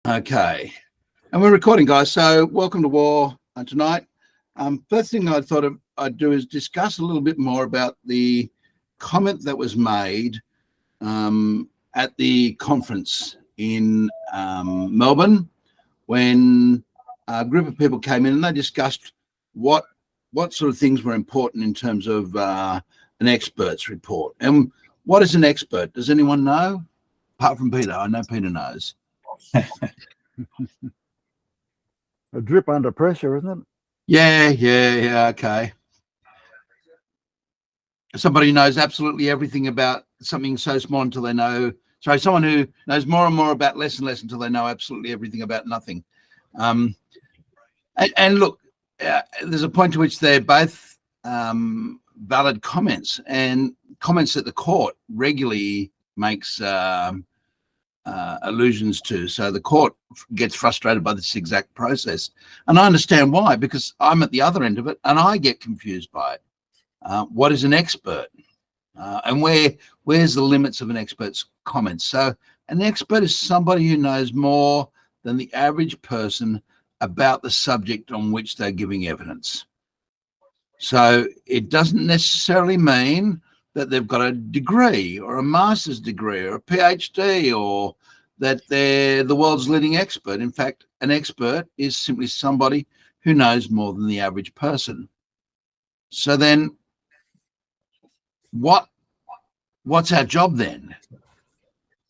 Okay, and we're recording, guys. So welcome to War tonight. First thing I thought I'd do is discuss a little bit more about the comment that was made at the conference in Melbourne when a group of people came in and they discussed what sort of things were important in terms of an expert's report. And what is an expert? Does anyone know? Apart from Peter, I know Peter knows. A drip under pressure, isn't it? Yeah, okay. Somebody who knows absolutely everything about something so small until they know, sorry, someone who knows more and more about less and less until they know absolutely everything about nothing. And look, there's a point to which they're both valid comments, and comments that the court regularly makes allusions to. So the court gets frustrated by this exact process. And I understand why, because I'm at the other end of it and I get confused by it. What is an expert? And where's the limits of an expert's comments? So an expert is somebody who knows more than the average person about the subject on which they're giving evidence. So it doesn't necessarily mean that they've got a degree or a master's degree or a PhD or that they're the world's leading expert. In fact, an expert is simply somebody who knows more than the average person. So then what's our job then?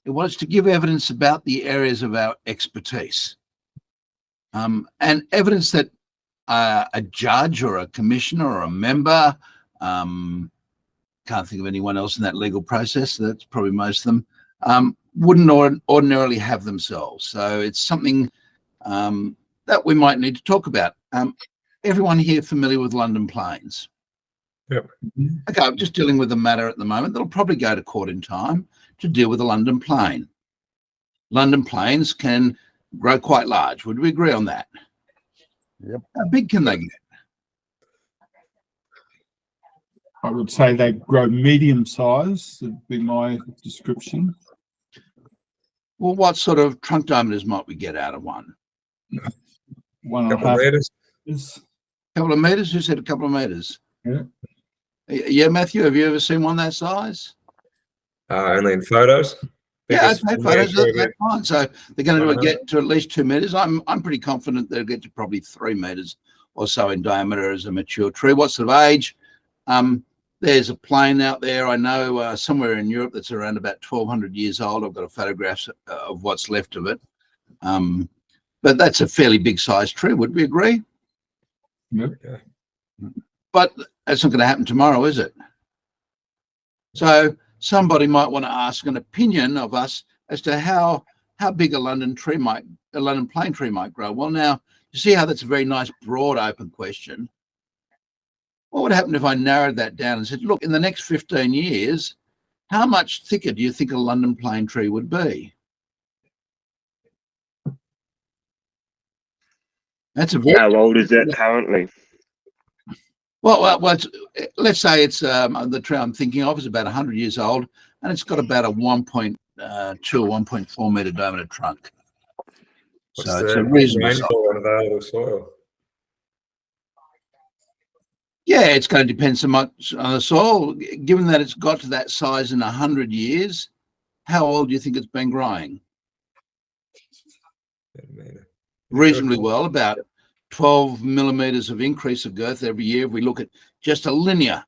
Well, it's to give evidence about the areas of our expertise. And evidence that a judge or a commissioner or a member, can't think of anyone else in that legal process, that's probably most of them, wouldn't ordinarily have themselves. So it's something that we might need to talk about. Everyone here familiar with London Plains? Yep. Okay, I'm just dealing with a matter at the moment that'll probably go to court in time to deal with the London Plain. London Plains can grow quite large. Would we agree on that? Yep. How big can they get? I would say they grow medium size, would be my description. Well, what sort of trunk diameters might we get out of one? 1.5 meters. A couple of meters? Who said a couple of meters? Yeah. Yeah, Matthew, have you ever seen one that size? Only in photos. Yeah, okay, photos, that's fine. So they're going to get to at least 2 meters. I'm pretty confident they'll get to probably 3 meters or so in diameter as a mature tree. What sort of age? There's a plane out there, I know, somewhere in Europe that's around about 1,200 years old. I've got a photograph of what's left of it. But that's a fairly big sized tree. Would we agree? Yep. But that's not going to happen tomorrow, is it? So somebody might want to ask an opinion of us as to how big a London plain tree might grow. Well, now, you see how that's a very nice, broad, open question. What would happen if I narrowed that down and said, look, in the next 15 years, how much thicker do you think a London plain tree would be? That's a very... How old is it currently? Well, let's say it's the tree I'm thinking of is about 100 years old, and it's got about a 1.2 or 1.4 meter diameter trunk. So it's a reasonable size. Soil? Yeah, it's going to depend so much on the soil. Given that it's got to that size in 100 years, how old do you think it's been growing? Reasonably well, about 12 millimeters of increase of girth every year. If we look at just a linear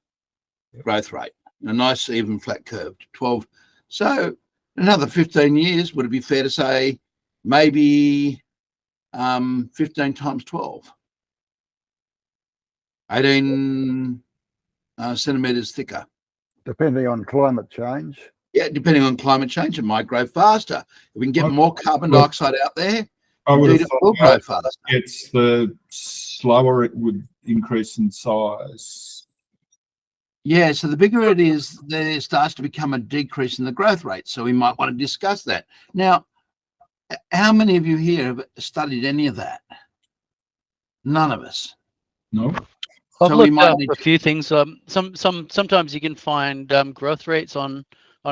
growth rate, a nice even flat curve, 12. So another 15 years, would it be fair to say maybe 15 times 12? 18 centimeters thicker. Depending on climate change. Yeah, depending on climate change, it might grow faster. If we can get more carbon dioxide out there, I would have it will grow faster. It's the slower it would increase in size. Yeah, so the bigger it is, there starts to become a decrease in the growth rate. So we might want to discuss that. Now, how many of you here have studied any of that? None of us. No. I've So we looked might up need a few things. Sometimes you can find growth rates on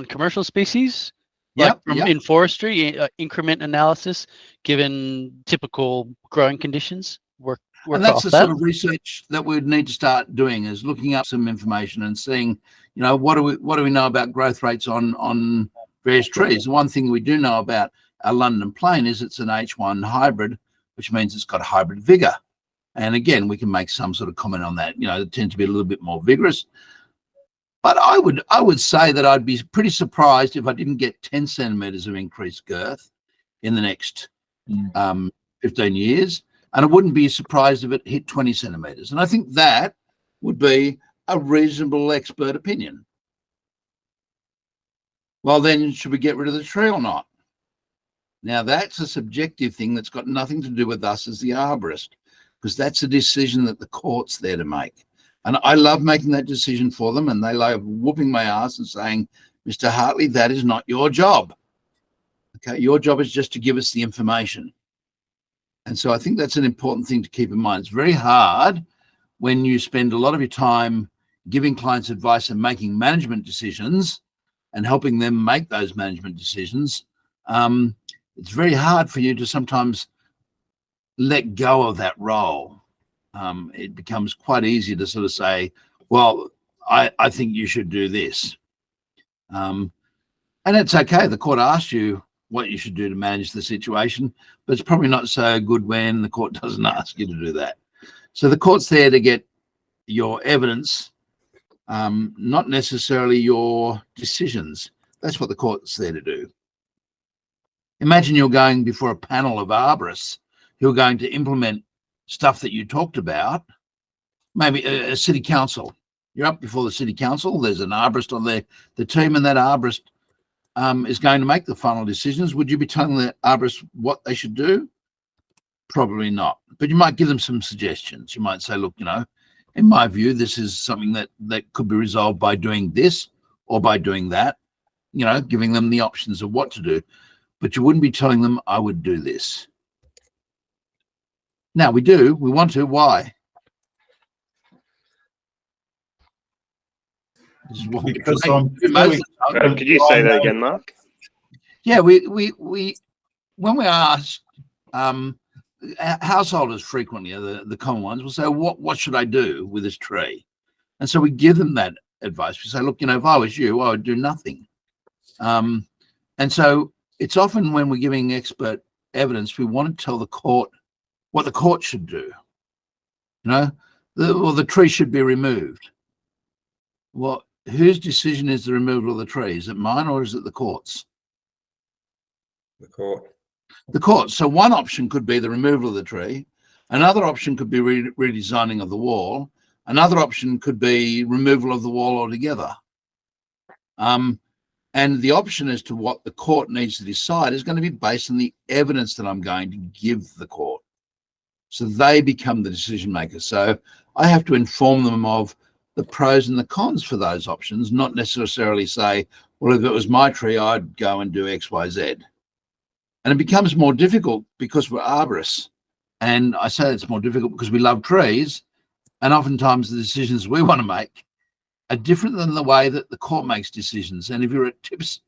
commercial species, Yep, from yep. in forestry, increment analysis, given typical growing conditions, work And that's off the that. sort of research that we would need to start doing, is looking up some information and seeing, you know, what do we know about growth rates on various trees. The one thing we do know about our London plane is it's an H1 hybrid, which means it's got hybrid vigor. And again, we can make some sort of comment on that. You know, it tends to be a little bit more vigorous. But I would say that I'd be pretty surprised if I didn't get 10 centimeters of increased girth in the next 15 years. And I wouldn't be surprised if it hit 20 centimeters. And I think that would be a reasonable expert opinion. Well, then, should we get rid of the tree or not? Now, that's a subjective thing that's got nothing to do with us as the arborist, because that's a decision that the court's there to make. And I love making that decision for them, and they love whooping my ass and saying, Mr. Hartley, that is not your job. Okay, your job is just to give us the information. And so I think that's an important thing to keep in mind. It's very hard when you spend a lot of your time giving clients advice and making management decisions and helping them make those management decisions. It's very hard for you to sometimes let go of that role. It becomes quite easy to sort of say, well, I think you should do this. And it's okay. The court asked you what you should do to manage the situation, but it's probably not so good when the court doesn't ask you to do that. So the court's there to get your evidence, not necessarily your decisions. That's what the court's there to do. Imagine you're going before a panel of arborists who are going to implement stuff that you talked about, maybe a city council. You're up before the city council, there's an arborist on the team, and that arborist is going to make the final decisions. Would you be telling the arborist what they should do? Probably not. But you might give them some suggestions. You might say, look, you know, in my view, this is something that could be resolved by doing this or by doing that, you know, giving them the options of what to do. But you wouldn't be telling them, I would do this. Now, we want to. Why? This is what we Because try I'm to do most of the time. Could you say that again, Mark? Yeah, we when we ask householders frequently are the common ones, will say, what should I do with this tree? And so we give them that advice. We say, look, you know, if I was you, I would do nothing. And so it's often when we're giving expert evidence, we want to tell the court what the court should do. You know, the tree should be removed. Well, whose decision is the removal of the tree? Is it mine or is it the court's? The court. The court. So one option could be the removal of the tree. Another option could be redesigning of the wall. Another option could be removal of the wall altogether. And the option as to what the court needs to decide is going to be based on the evidence that I'm going to give the court. So they become the decision makers. So I have to inform them of the pros and the cons for those options, not necessarily say, well, if it was my tree, I'd go and do X, Y, Z. And it becomes more difficult because we're arborists. And I say it's more difficult because we love trees. And oftentimes the decisions we want to make are different than the way that the court makes decisions. And if you were at TIPS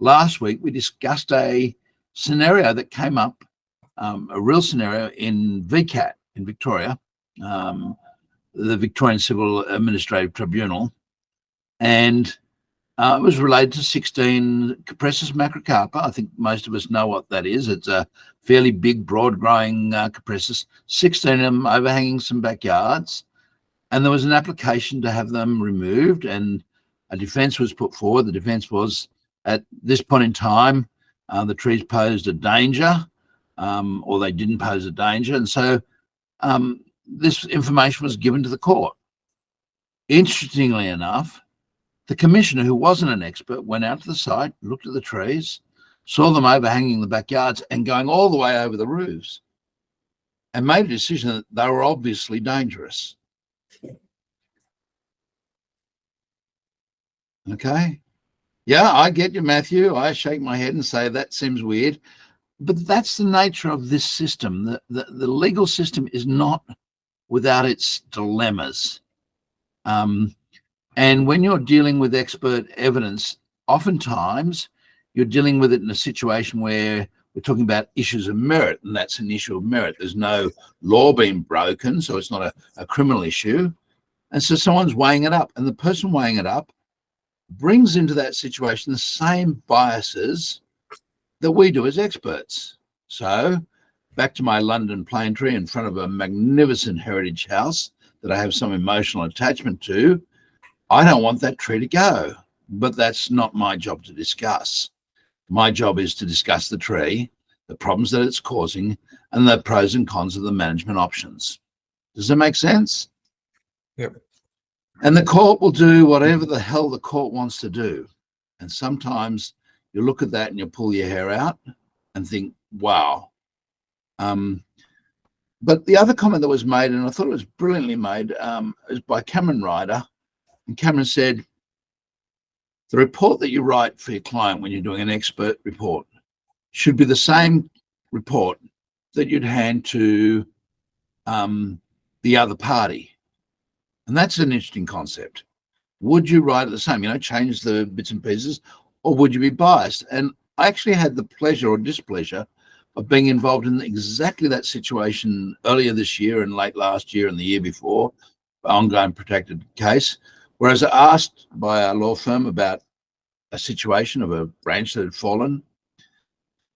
last week, we discussed a scenario that came up, a real scenario in VCAT in Victoria, the Victorian Civil Administrative Tribunal. And it was related to 16 Cupressus macrocarpa. I think most of us know what that is. It's a fairly big, broad-growing Cupressus, 16 of them overhanging some backyards. And there was an application to have them removed, and a defence was put forward. The defence was, at this point in time, the trees posed a danger, or they didn't pose a danger. And so this information was given to the court. Interestingly enough, the commissioner, who wasn't an expert, went out to the site, looked at the trees, saw them overhanging the backyards and going all the way over the roofs, and made a decision that they were obviously dangerous. Okay. Yeah, I get you, Matthew. I shake my head and say that seems weird. But that's the nature of this system. The legal system is not without its dilemmas. And when you're dealing with expert evidence, oftentimes you're dealing with it in a situation where we're talking about issues of merit, and that's an issue of merit. There's no law being broken, so it's not a criminal issue. And so someone's weighing it up, and the person weighing it up brings into that situation the same biases that we do as experts. So back to my London plane tree in front of a magnificent heritage house that I have some emotional attachment to, I don't want that tree to go, but that's not my job to discuss. My job is to discuss the tree, the problems that it's causing, and the pros and cons of the management options. Does that make sense? Yep. And the court will do whatever the hell the court wants to do. And sometimes you look at that and you pull your hair out and think, wow. But the other comment that was made, and I thought it was brilliantly made, is by Cameron Ryder. And Cameron said, the report that you write for your client when you're doing an expert report should be the same report that you'd hand to the other party. And that's an interesting concept. Would you write it the same, change the bits and pieces, or would you be biased? And I actually had the pleasure or displeasure of being involved in exactly that situation earlier this year and late last year and the year before, ongoing protected case, whereas I asked by a law firm about a situation of a branch that had fallen.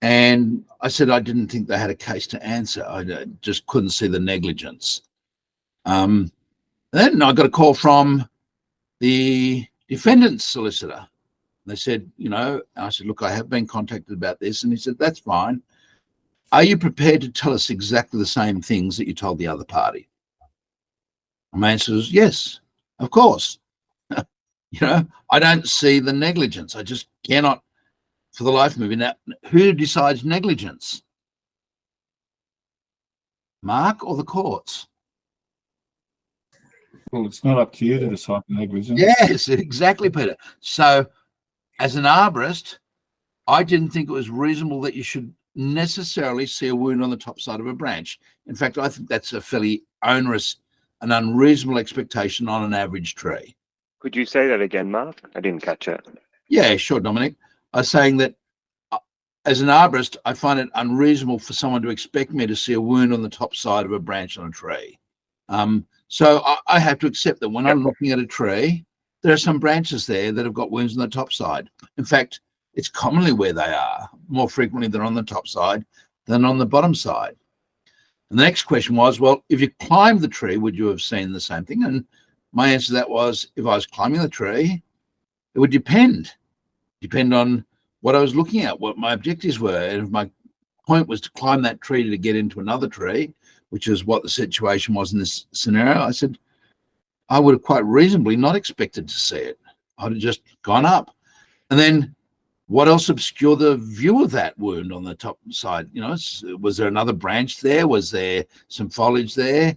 And I said I didn't think they had a case to answer. I just couldn't see the negligence. Then I got a call from the defendant's solicitor. They said, I said, look, I have been contacted about this. And he said, that's fine. Are you prepared to tell us exactly the same things that you told the other party? And my answer was, yes, of course. I don't see the negligence. I just cannot, for the life of me. Now, who decides negligence? Mark or the courts? Well, it's not up to you to decide negligence. Yes, exactly, Peter. So as an arborist, I didn't think it was reasonable that you should necessarily see a wound on the top side of a branch. In fact, I think that's a fairly onerous and unreasonable expectation on an average tree. Could you say that again, Mark? I didn't catch it. Yeah, sure, Dominic. I was saying that as an arborist, I find it unreasonable for someone to expect me to see a wound on the top side of a branch on a tree. So I have to accept that when I'm looking at a tree, there are some branches there that have got wounds on the top side. In fact, it's commonly where they are. More frequently they're on the top side than on the bottom side. And the next question was, well, if you climbed the tree, would you have seen the same thing? And my answer to that was, if I was climbing the tree, it would depend on what I was looking at, what my objectives were. And if my point was to climb that tree to get into another tree, which is what the situation was in this scenario, I said, I would have quite reasonably not expected to see it. I'd have just gone up. And then what else obscured the view of that wound on the top side? Was there another branch there? Was there some foliage there?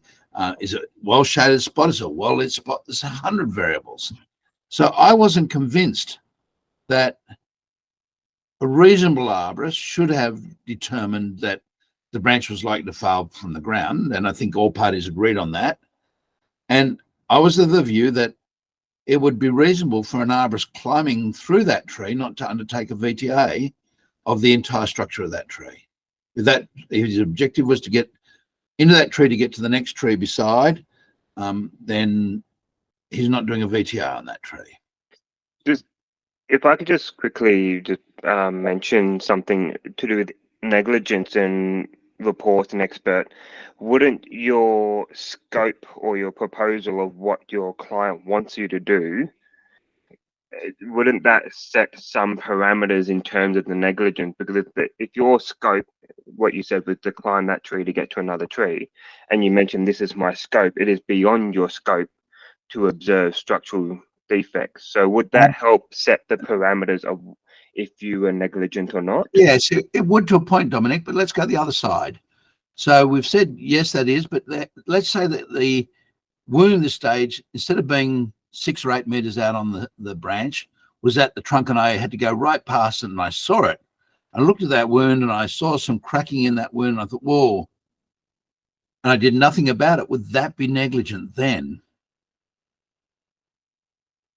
Is it well-shaded spot? Is it a well-lit spot? There's 100 variables. So I wasn't convinced that a reasonable arborist should have determined that the branch was likely to fall from the ground. And I think all parties agreed on that. And I was of the view that it would be reasonable for an arborist climbing through that tree not to undertake a VTA of the entire structure of that tree. If his objective was to get into that tree to get to the next tree beside, then he's not doing a VTA on that tree. Just, if I could just quickly mention something to do with negligence and report an expert, wouldn't your scope or your proposal of what your client wants you to do, wouldn't that set some parameters in terms of the negligence? Because if your scope, what you said was to climb that tree to get to another tree, and you mentioned this is my scope, it is beyond your scope to observe structural defects. So would that help set the parameters of if you were negligent or not? Yes, it would to a point, Dominic, but let's go the other side. So we've said, yes, that is, but let's say that the wound at this stage, instead of being 6 or 8 meters out on the branch, was at the trunk, and I had to go right past it, and I saw it. I looked at that wound and I saw some cracking in that wound, and I thought, whoa, and I did nothing about it. Would that be negligent then?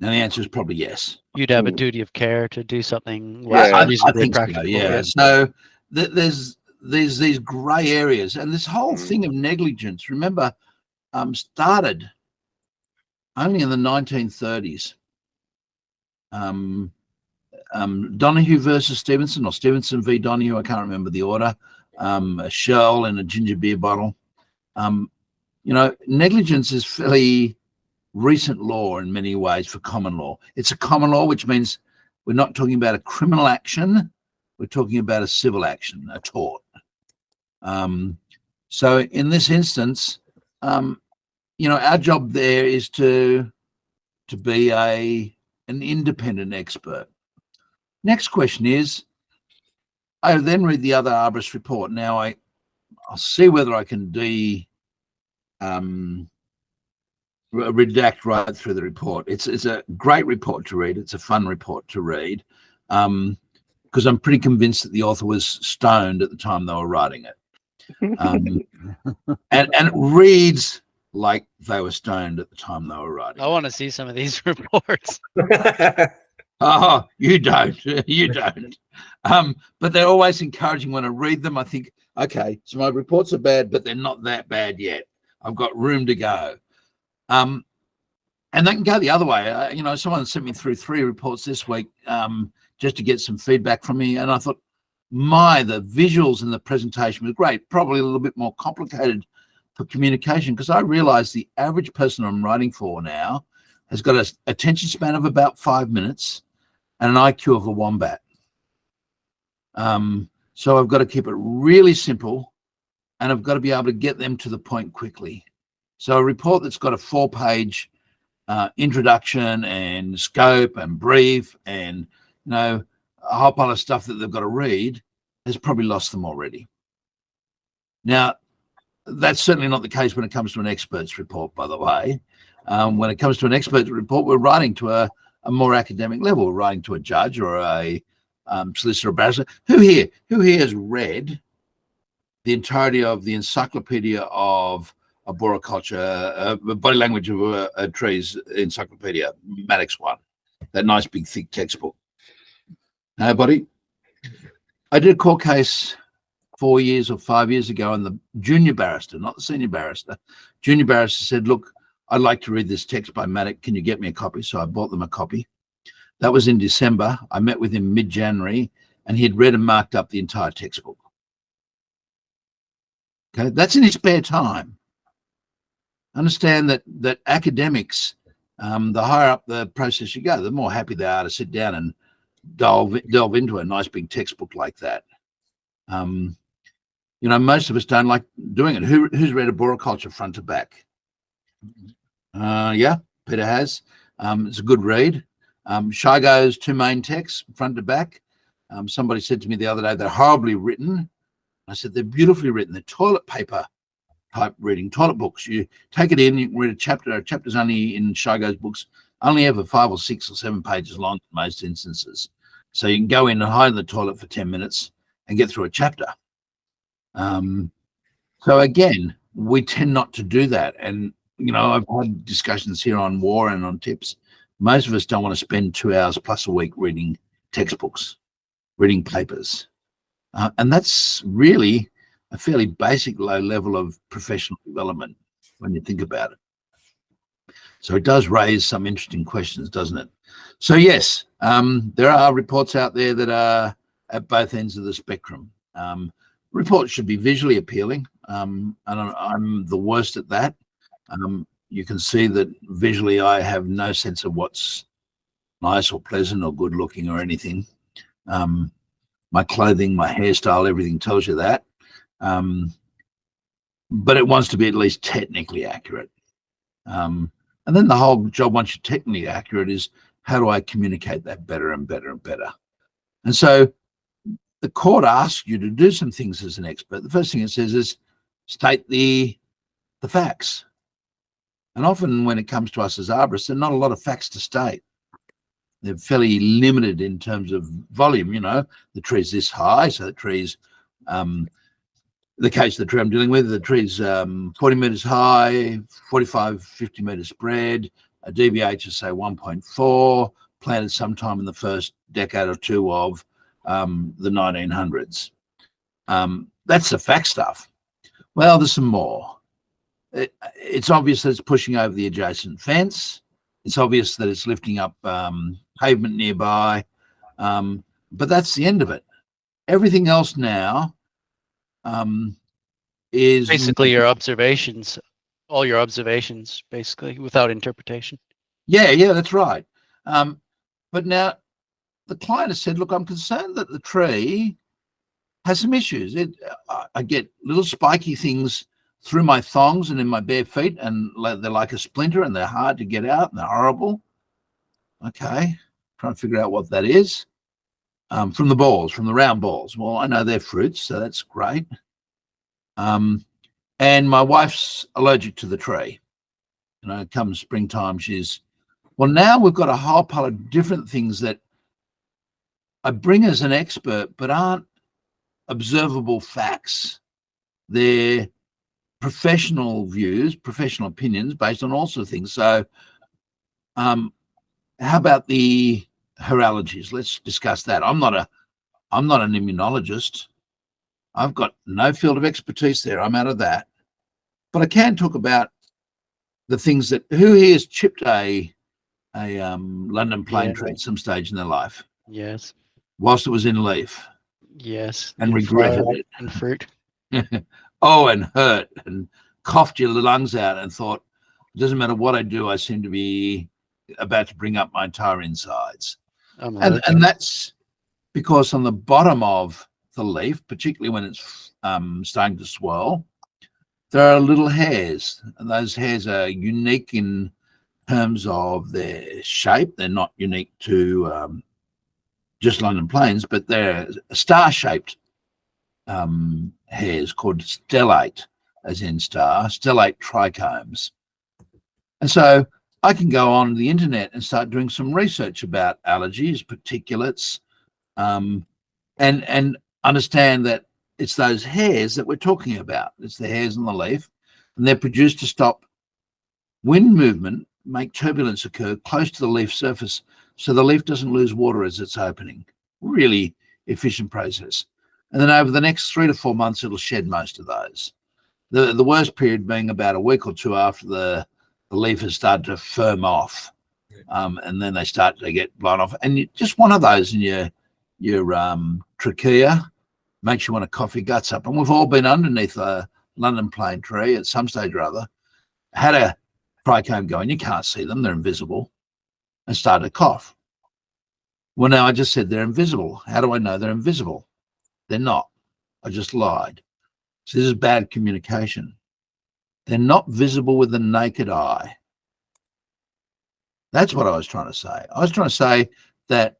And the answer is probably yes. You'd have a Mm. duty of care to do something Yeah. less I reasonably think so, practical. yeah. So there's these grey areas, and this whole thing of negligence, remember, started only in the 1930s. Donahue versus Stevenson, or Stevenson v. Donahue, I can't remember the order. A shell in a ginger beer bottle. Negligence is fairly recent law in many ways for common law. It's a common law, which means we're not talking about a criminal action. We're talking about a civil action, a tort. So in this instance, our job there is to be an independent expert. Next question is, I then read the other arborist report. Now I'll see whether I can redact right through the report. It's a great report to read. It's a fun report to read, because I'm pretty convinced that the author was stoned at the time they were writing it. And it reads like they were stoned at the time they were writing I want to see some of these reports. Oh, you don't. You don't. But they're always encouraging when I read them. I think, okay, so my reports are bad, but they're not that bad yet. I've got room to go. And that can go the other way. Someone sent me through 3 reports this week just to get some feedback from me. And I thought, the visuals and the presentation was great. Probably a little bit more complicated for communication, because I realized the average person I'm writing for now has got an attention span of about 5 minutes and an IQ of a wombat. So I've got to keep it really simple, and I've got to be able to get them to the point quickly. So a report that's got a 4-page introduction and scope and brief and a whole pile of stuff that they've got to read has probably lost them already. Now, that's certainly not the case when it comes to an expert's report, by the way. When it comes to an expert's report, we're writing to a more academic level. We're writing to a judge or a solicitor or barrister. Who here has read the entirety of the Encyclopedia of Arboriculture, Body Language of Trees Encyclopedia, Maddox 1, that nice big thick textbook? Nobody? I did a court case 4 years or 5 years ago, and the junior barrister, not the senior barrister, junior barrister said, look, I'd like to read this text by Maddox. Can you get me a copy? So I bought them a copy. That was in December. I met with him mid-January, and he had read and marked up the entire textbook. Okay, that's in his spare time. Understand that academics, the higher up the process you go, the more happy they are to sit down and delve into a nice big textbook like that. Most of us don't like doing it. Who's read Arboriculture front to back? Yeah, Peter has. It's a good read. Shigo's 2 main texts, front to back. Somebody said to me the other day, they're horribly written. I said, they're beautifully written. They're toilet paper type reading, toilet books. You take it in, you can read a chapter. A chapter's only in Shigo's books, only ever 5 or 6 or 7 pages long in most instances. So you can go in and hide in the toilet for 10 minutes and get through a chapter. So again, we tend not to do that. And, I've had discussions here on war and on tips. Most of us don't want to spend 2 hours plus a week reading textbooks, reading papers. And that's really a fairly basic low level of professional development when you think about it. So it does raise some interesting questions, doesn't it? So yes, there are reports out there that are at both ends of the spectrum. Reports should be visually appealing, and I'm the worst at that. You can see that visually I have no sense of what's nice or pleasant or good looking or anything. My clothing, my hairstyle, everything tells you that. But it wants to be at least technically accurate. And then the whole job, once you're technically accurate, is how do I communicate that better and better and better? And so the court asks you to do some things as an expert. The first thing it says is state the facts. And often when it comes to us as arborists, there are not a lot of facts to state. They're fairly limited in terms of volume. The tree's this high, so the tree's, the case of the tree I'm dealing with, the tree's 40 meters high, 45, 50 meters spread, a DBH of say 1.4, planted sometime in the first decade or two of the 1900s. That's the fact stuff. Well, there's some more. It's obvious that it's pushing over the adjacent fence. It's obvious that it's lifting up pavement nearby, but that's the end of it. Everything else now is Basically, your observations, all your observations, basically, without interpretation. Yeah, that's right. But now the client has said, look, I'm concerned that the tree has some issues. I get little spiky things through my thongs and in my bare feet, and they're like a splinter, and they're hard to get out, and they're horrible. Okay, trying to figure out what that is. From the balls, from the round balls. Well, I know they're fruits, so that's great. And my wife's allergic to the tree. You know, come springtime, well, now we've got a whole pile of different things that I bring as an expert, but aren't observable facts. They're professional views, professional opinions based on all sorts of things. So how about the her allergies? Let's discuss that. I'm not an immunologist. I've got no field of expertise there. I'm out of that. But I can talk about the things that who here has chipped a London plane tree at some stage in their life Yes. whilst it was in leaf Yes. and in regretted flower it. and fruit. Oh, and hurt and coughed your lungs out and thought, it doesn't matter what I do, I seem to be about to bring up my entire insides. And that's because on the bottom of the leaf, particularly when it's starting to swirl, there are little hairs, and those hairs are unique in terms of their shape. They're not unique to just London planes, but they're star-shaped hairs called stellate, as in star, stellate trichomes. And so I can go on the internet and start doing some research about allergies, particulates, and understand that it's those hairs that we're talking about. It's the hairs on the leaf, and they're produced to stop wind movement, make turbulence occur close to the leaf surface so the leaf doesn't lose water as it's opening. Really efficient process. And then over the next 3 to 4 months, it'll shed most of those. The worst period being about a week or two after the leaf has started to firm off, and then they start to get blown off. And just one of those in your trachea makes you want to cough your guts up. And we've all been underneath a London plane tree at some stage or other, had a trichome going, you can't see them, they're invisible, and started to cough. Well, now I just said they're invisible. How do I know they're invisible? They're not. I just lied. So this is bad communication. They're not visible with the naked eye. That's what I was trying to say. I was trying to say that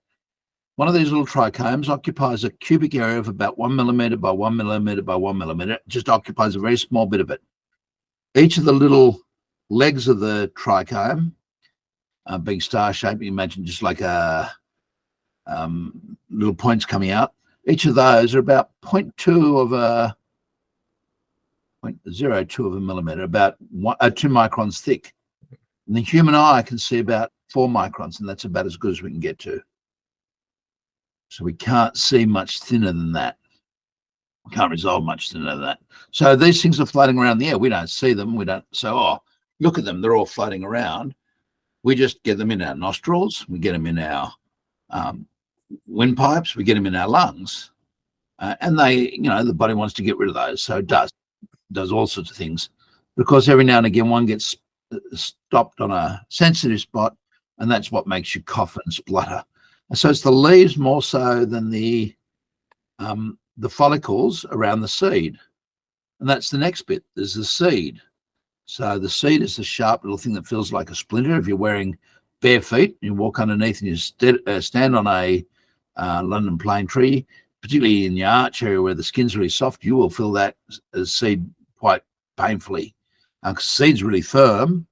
one of these little trichomes occupies a cubic area of about 1 millimeter by 1 millimeter by 1 millimeter. It just occupies a very small bit of it. Each of the little legs of the trichome being star-shaped, you imagine just like a little points coming out. Each of those are about 0.02 of a millimeter, about 2 microns thick. And the human eye can see about 4 microns, and that's about as good as we can get to. So we can't see much thinner than that. We can't resolve much thinner than that. So these things are floating around the air. We don't see them. We don't say, oh, look at them. They're all floating around. We just get them in our nostrils. We get them in our windpipes. We get them in our lungs. And they, the body wants to get rid of those. So it does all sorts of things, because every now and again one gets stopped on a sensitive spot, and that's what makes you cough and splutter. And so it's the leaves more so than the follicles around the seed. And that's the next bit. There's the seed. So the seed is the sharp little thing that feels like a splinter. If you're wearing bare feet, you walk underneath and you stand on a London plane tree, particularly in the arch area where the skin's really soft, you will feel that seed quite painfully. Because seed's really firm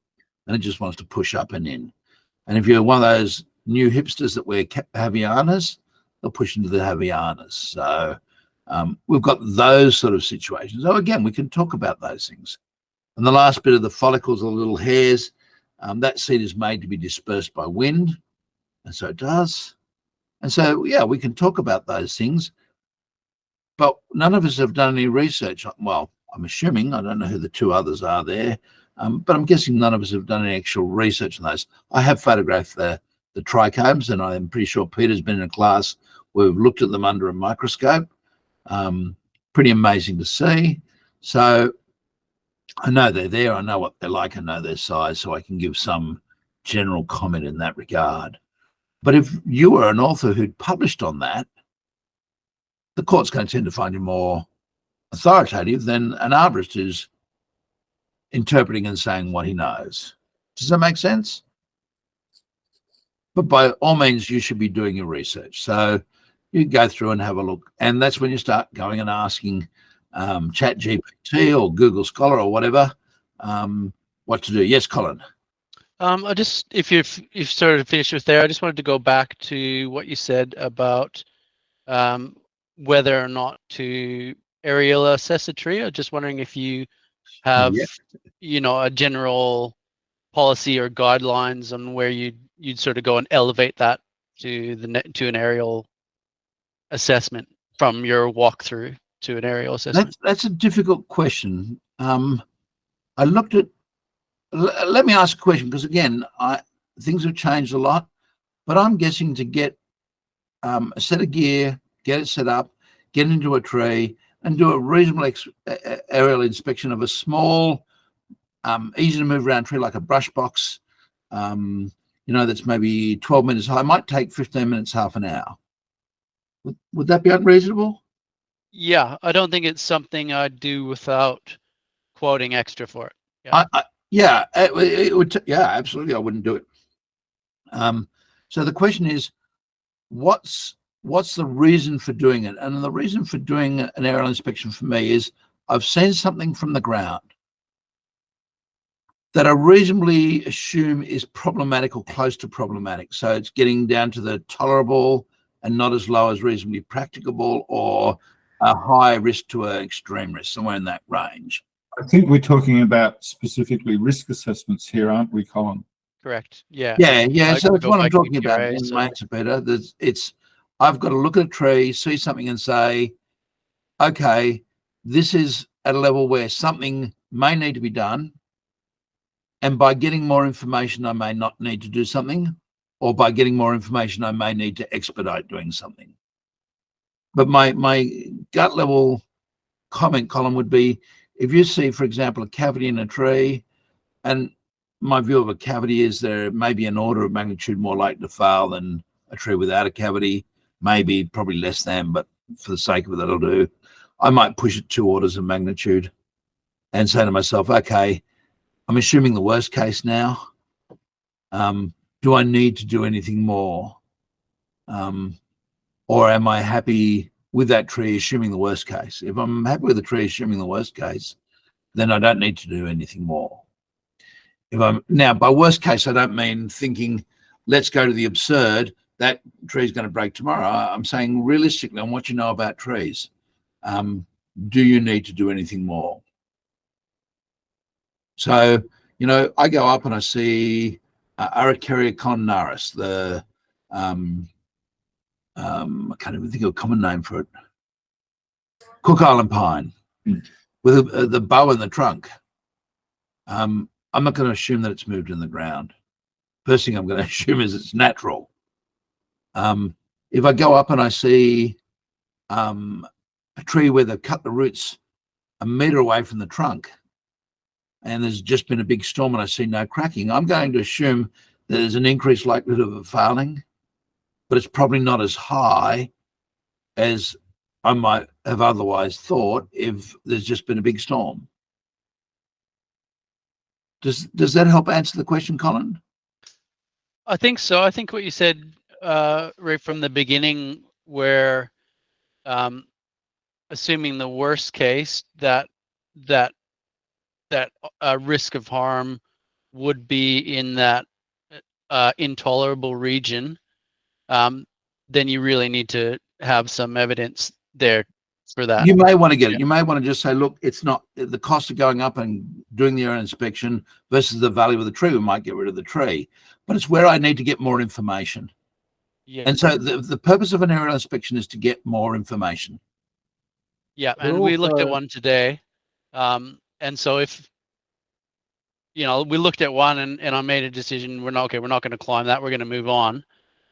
and it just wants to push up and in. And if you're one of those new hipsters that wear Havaianas, they'll push into the Havaianas. So we've got those sort of situations. So again, we can talk about those things. And the last bit of the follicles are little hairs. That seed is made to be dispersed by wind, and so it does. And so, yeah, we can talk about those things, but none of us have done any research. Well, I'm assuming, I don't know who the two others are there, but I'm guessing none of us have done any actual research on those. I have photographed the trichomes, and I'm pretty sure Peter's been in a class where we've looked at them under a microscope. Pretty amazing to see. So I know they're there. I know what they're like. I know their size, so I can give some general comment in that regard. But if you were an author who'd published on that, the court's going to tend to find you more authoritative than an arborist who's interpreting and saying what he knows. Does that make sense? But by all means, you should be doing your research. So you go through and have a look. And that's when you start going and asking ChatGPT or Google Scholar or whatever what to do. Yes, Colin. I just, if you've sort of finished with there, I just wanted to go back to what you said about whether or not to aerial assess a tree. I'm just wondering if you have, a general policy or guidelines on where you'd sort of go and elevate that to an aerial assessment from your walkthrough to an aerial assessment. That's a difficult question. I looked at. Let me ask a question, because again, things have changed a lot. But I'm guessing to get a set of gear, get it set up, get into a tree, and do a reasonable aerial inspection of a small, easy to move around tree like a brush box, that's maybe 12 minutes high. It might take 15 minutes, half an hour. Would that be unreasonable? Yeah, I don't think it's something I'd do without quoting extra for it. Yeah. It would. Yeah, absolutely. I wouldn't do it. So the question is, what's the reason for doing it? And the reason for doing an aerial inspection for me is I've seen something from the ground that I reasonably assume is problematic or close to problematic. So it's getting down to the tolerable and not as low as reasonably practicable, or a high risk to an extreme risk, somewhere in that range. I think we're talking about specifically risk assessments here, aren't we, Colin? Correct. Yeah. Yeah. I So that's go what I'm by talking about QPRA, in so- my answer, Peter. I've got to look at a tree, see something and say, okay, this is at a level where something may need to be done. And by getting more information, I may not need to do something, or by getting more information, I may need to expedite doing something. But my gut level comment, Colin, would be, if you see, for example, a cavity in a tree, and my view of a cavity is there may be an order of magnitude more likely to fail than a tree without a cavity, maybe probably less than, but for the sake of it, that'll do. I might push it 2 orders of magnitude and say to myself, okay, I'm assuming the worst case now. Do I need to do anything more? Or am I happy with that tree assuming the worst case? If I'm happy with the tree assuming the worst case, then I don't need to do anything more. Now, by worst case, I don't mean thinking, let's go to the absurd, that tree is going to break tomorrow. I'm saying realistically, on what you know about trees, do you need to do anything more? So, I go up and I see Araucaria connaris, I can't even think of a common name for it. Cook Island pine with the bow in the trunk. I'm not going to assume that it's moved in the ground. First thing I'm going to assume is it's natural. If I go up and I see a tree where they've cut the roots a meter away from the trunk, and there's just been a big storm and I see no cracking, I'm going to assume that there's an increased likelihood of it failing, but it's probably not as high as I might have otherwise thought if there's just been a big storm. Does that help answer the question, Colin? I think so. I think what you said right from the beginning, where assuming the worst case, that risk of harm would be in that intolerable region, then you really need to have some evidence there for that. You may want to get it. You may want to just say, look, it's not the cost of going up and doing the area inspection versus the value of the tree. We might get rid of the tree, but it's where I need to get more information. Yeah. And so the purpose of an aerial inspection is to get more information. Yeah, But and we looked at also- one today. And so if, you know, we looked at one and I made a decision, we're not going to climb that. We're going to move on.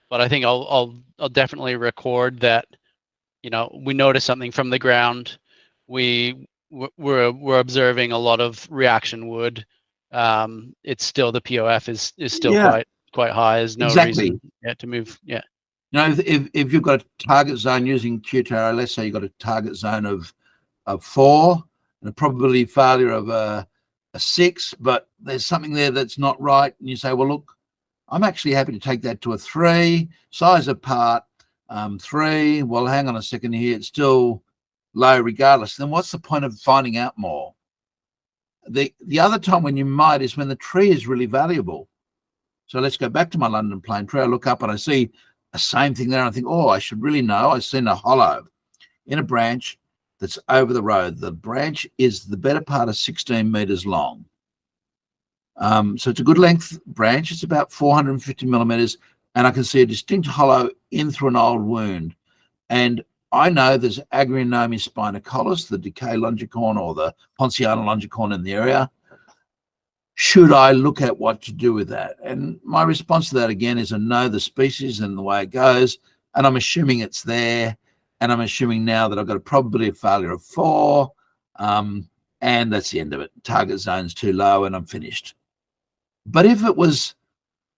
But I think I'll definitely record that, you know, we noticed something from the ground. We're observing a lot of reaction wood. It's still, the POF is still Yeah. quite high. There's no Exactly. reason yet to move. Yeah. You know, if you've got a target zone using QTARO, let's say you've got a target zone of 4 and a probability of failure of a 6, but there's something there that's not right, and you say, well, look, I'm actually happy to take that to a 3, size apart, 3. Well, hang on a second here, it's still low regardless. Then what's the point of finding out more? The other time when you might is when the tree is really valuable. So let's go back to my London plane tree. I look up and I see the same thing there. And I think, oh, I should really know. I've seen a hollow in a branch that's over the road. The branch is the better part of 16 meters long. So it's a good length branch. It's about 450 millimeters. And I can see a distinct hollow in through an old wound. And I know there's Agrinomia spinicollis, the decay longicorn or the Ponciana longicorn in the area. Should I look at what to do with that? And my response to that again is I know the species and the way it goes, and I'm assuming it's there. And I'm assuming now that I've got a probability of failure of 4, and that's the end of it. Target zone's too low and I'm finished. But if it was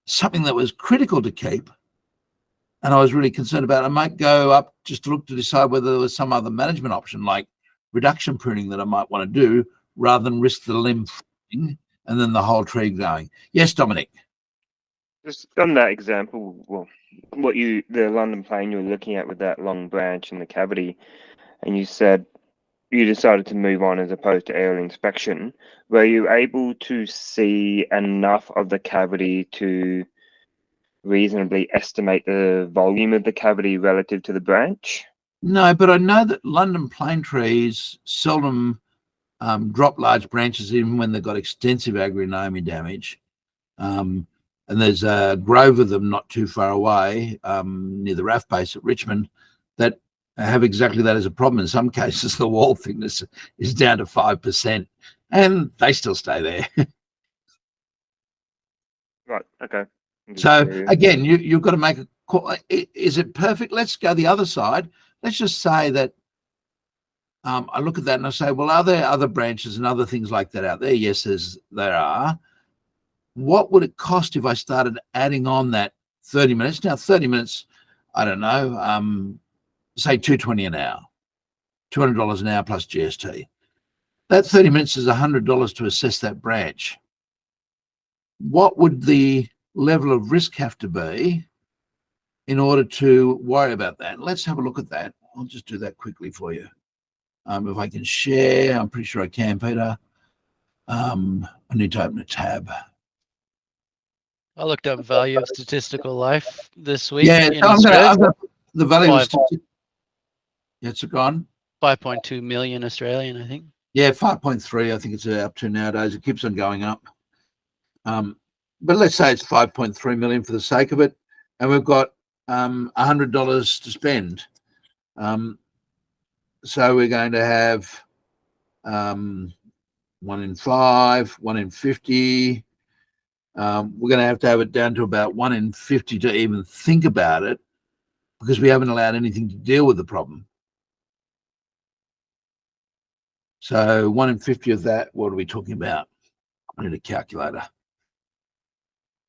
something that was critical to keep, and I was really concerned about it, I might go up just to look to decide whether there was some other management option like reduction pruning that I might want to do rather than risk the limb falling and then the whole tree going. Yes, Dominic. Just on that example, well, the London plane you were looking at with that long branch in the cavity, and you said you decided to move on as opposed to aerial inspection. Were you able to see enough of the cavity to reasonably estimate the volume of the cavity relative to the branch? No, but I know that London plane trees seldom drop large branches even when they've got extensive Agrinomia damage. And there's a grove of them not too far away near the RAF base at Richmond that have exactly that as a problem. In some cases, the wall thickness is down to 5%, and they still stay there. Right, okay. So again, you've got to make a call. Is it perfect? Let's go the other side. Let's just say that I look at that and I say, well, are there other branches and other things like that out there? Yes, there are. What would it cost if I started adding on that 30 minutes? Now, 30 minutes, I don't know, say $220 an hour, $200 an hour plus GST. That 30 minutes is $100 to assess that branch. What would the level of risk have to be in order to worry about that? Let's have a look at that. I'll just do that quickly for you. If I can share, I'm pretty sure I can, Peter. I need to open a tab. I looked up value of statistical life this week. Yeah, in so Australia. I've got the value of Five. it's gone. 5.2 million Australian, I think. Yeah, 5.3, I think it's up to nowadays. It keeps on going up. But let's say it's 5.3 million for the sake of it. And we've got $100 to spend. So we're going to have 1 in 5, 1 in 50. We're going to have it down to about 1 in 50 to even think about it because we haven't allowed anything to deal with the problem. So 1 in 50 of that, what are we talking about? I need a calculator.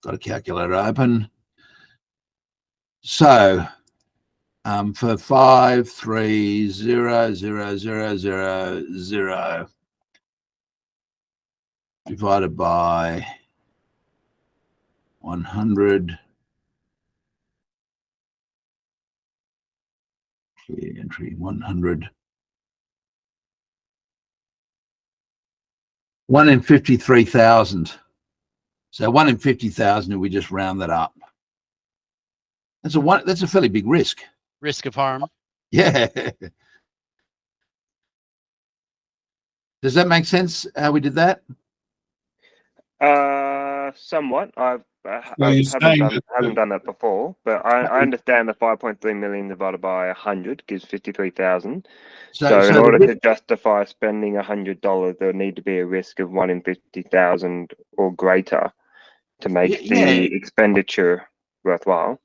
Got a calculator open. So for 5, 3, 0, 0, 0, 0, 0 divided by 100. Clear entry 100. 1 in 53,000. So 1 in 50,000 if we just round that up. That's a fairly big risk. Risk of harm. Yeah. Does that make sense how we did that? Somewhat. So you're saying that haven't done that before, but I understand the 5.3 million divided by 100 gives 53,000. So in the order risk- to justify spending $100, there would need to be a risk of 1 in 50,000 or greater to make Yeah. the expenditure worthwhile.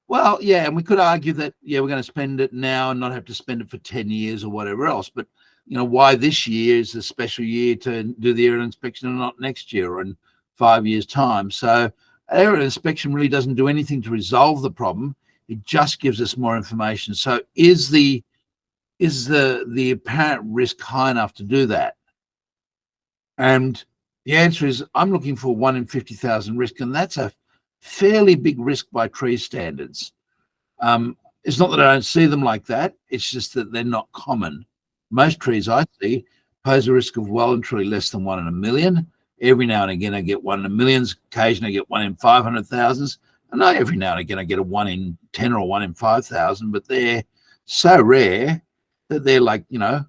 Well, yeah, and we could argue that, yeah, we're going to spend it now and not have to spend it for 10 years or whatever else. But, you know, why this year is a special year to do the aerial inspection and not next year or in 5 years' time. So aerial inspection really doesn't do anything to resolve the problem. It just gives us more information. So is the apparent risk high enough to do that? And the answer is I'm looking for 1 in 50,000 risk, and that's a fairly big risk by tree standards. It's not that I don't see them like that. It's just that they're not common. Most trees I see pose a risk of well and truly less than 1 in a million. Every now and again, I get 1 in a millions. Occasionally, I get 1 in 500,000. And every now and again, I get a 1 in 10 or 1 in 5,000. But they're so rare that they're like, you know,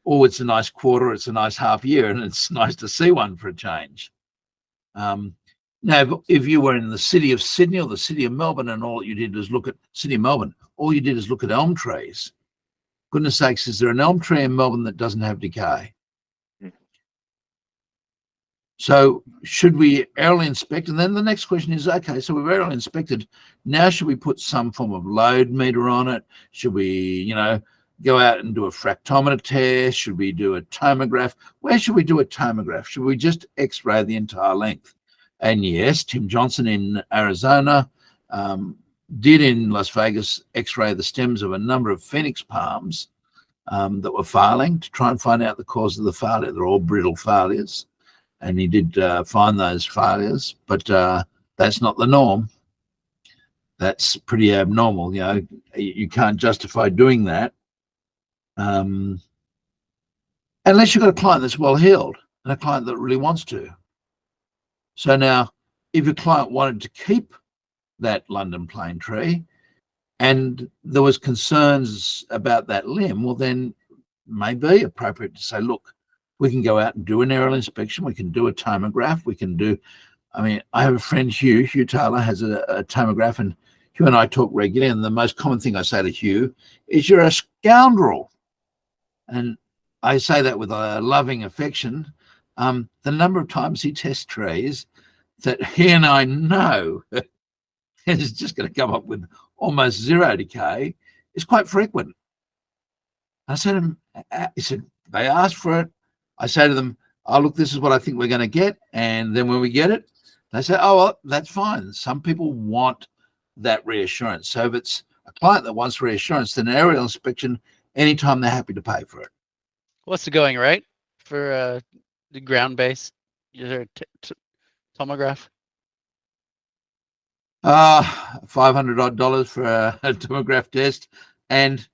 oh, it's a nice quarter, it's a nice half year, and it's nice to see one for a change. Now, if you were in the city of Sydney or the city of Melbourne and all you did was look at city of Melbourne, all you did is look at elm trees. Goodness sakes, is there an elm tree in Melbourne that doesn't have decay? So should we aerially inspect? And then the next question is, okay, so we've aerially inspected. Now, should we put some form of load meter on it? Should we, you know, go out and do a fractometer test? Should we do a tomograph? Where should we do a tomograph? Should we just X-ray the entire length? And yes, Tim Johnson in Arizona did in Las Vegas X-ray the stems of a number of Phoenix palms that were failing to try and find out the cause of the failure. They're all brittle failures. And he did find those failures, but that's not the norm. That's pretty abnormal. You know, you can't justify doing that unless you've got a client that's well heeled and a client that really wants to. So now, if your client wanted to keep that London plane tree and there was concerns about that limb, well, then it may be appropriate to say, look, we can go out and do an aerial inspection. We can do a tomograph. We can do, I mean, I have a friend, Hugh Taylor has a tomograph, and Hugh and I talk regularly. And the most common thing I say to Hugh is, you're a scoundrel. And I say that with a loving affection. The number of times he tests trees that he and I know is just going to come up with almost zero decay is quite frequent. I said to him, he said, they asked for it. I say to them, oh, look, this is what I think we're going to get. And then when we get it, they say, oh, well, that's fine. Some people want that reassurance. So if it's a client that wants reassurance, then an aerial inspection, anytime they're happy to pay for it. What's the going rate for the ground base tomograph? $500 odd for a tomograph test. And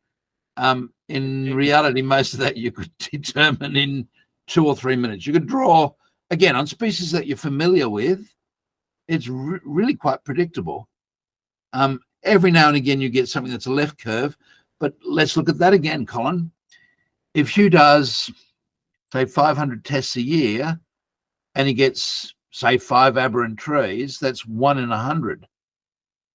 in reality, most of that you could determine in 2 or 3 minutes. You could draw, again, on species that you're familiar with. It's really quite predictable. Every now and again, you get something that's a left curve, but let's look at that again, Colin. If Hugh does, say, 500 tests a year, and he gets, say, 5 aberrant trees, that's 1 in 100.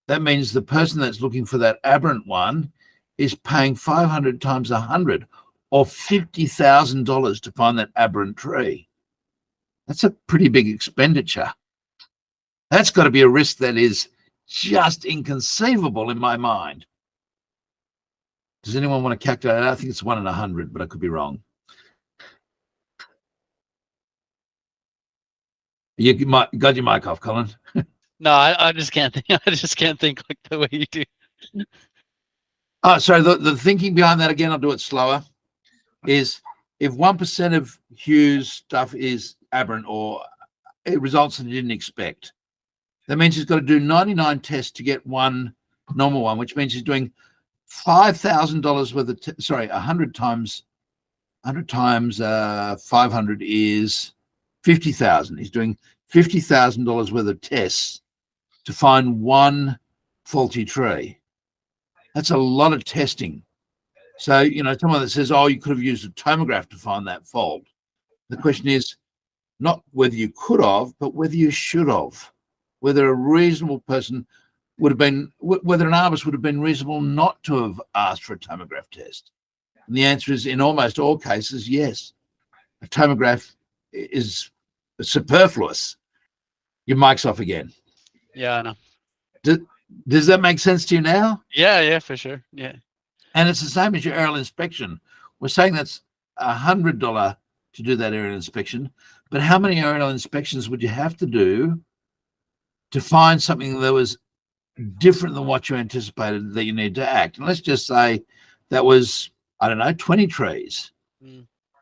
That means the person that's looking for that aberrant one is paying 500 times 100, or $50,000 to find that aberrant tree. That's a pretty big expenditure. That's got to be a risk that is just inconceivable in my mind. Does anyone want to calculate it? I think it's 1 in 100, but I could be wrong. You might got your mic off, Colin. No, I just can't think. I just can't think like the way you do. Oh, sorry. The thinking behind that, again, I'll do it slower, is if 1% of Hugh's stuff is aberrant or it results in you didn't expect, that means he's got to do 99 tests to get one normal one, which means he's doing $5,000 worth of, 100 times 500 is 50,000. He's doing $50,000 worth of tests to find one faulty tree. That's a lot of testing. So, you know, someone that says, oh, you could have used a tomograph to find that fault. The question is not whether you could have, but whether you should have. Whether a reasonable person would have been, whether an arborist would have been reasonable not to have asked for a tomograph test. And the answer is, in almost all cases, yes. A tomograph is superfluous. Your mic's off again. Yeah, I know. Does that make sense to you now? Yeah, for sure. Yeah. And it's the same as your aerial inspection. We're saying that's $100 to do that aerial inspection, but how many aerial inspections would you have to do to find something that was different than what you anticipated that you need to act? And let's just say that was, I don't know, 20 trees.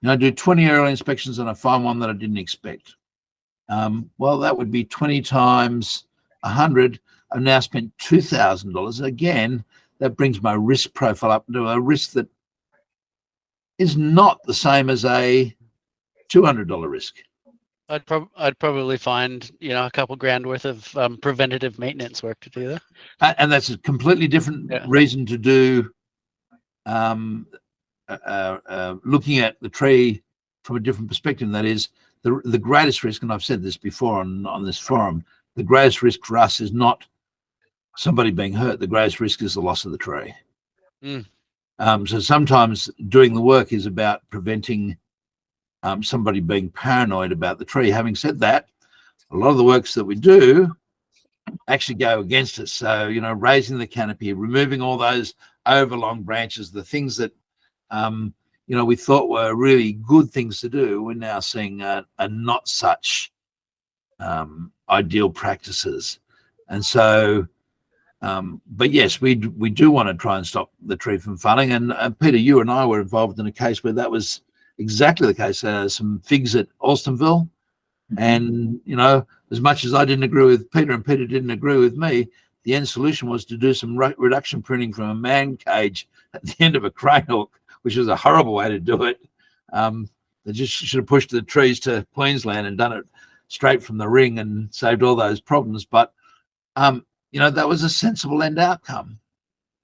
I do 20 aerial inspections and I find one that I didn't expect. Well, that would be 20 times 100. I've now spent $2,000. Again, that brings my risk profile up to a risk that is not the same as a $200 risk. I'd probably find, a couple grand worth of preventative maintenance work to do that. And that's a completely different reason to do looking at the tree from a different perspective. And that is the greatest risk, and I've said this before on this forum, the greatest risk for us is not somebody being hurt. The greatest risk is the loss of the tree. So sometimes doing the work is about preventing somebody being paranoid about the tree. Having said that, a lot of the works that we do actually go against us. So, raising the canopy, removing all those overlong branches, the things that, we thought were really good things to do, we're now seeing are not such ideal practices. And so, but yes, we do want to try and stop the tree from falling. And Peter, you and I were involved in a case where that was exactly the case. Some figs at Alstonville, and as much as I didn't agree with Peter and Peter didn't agree with me, the end solution was to do some reduction pruning from a man cage at the end of a crane hook, which was a horrible way to do it. They just should have pushed the trees to Queensland and done it straight from the ring and saved all those problems. But that was a sensible end outcome.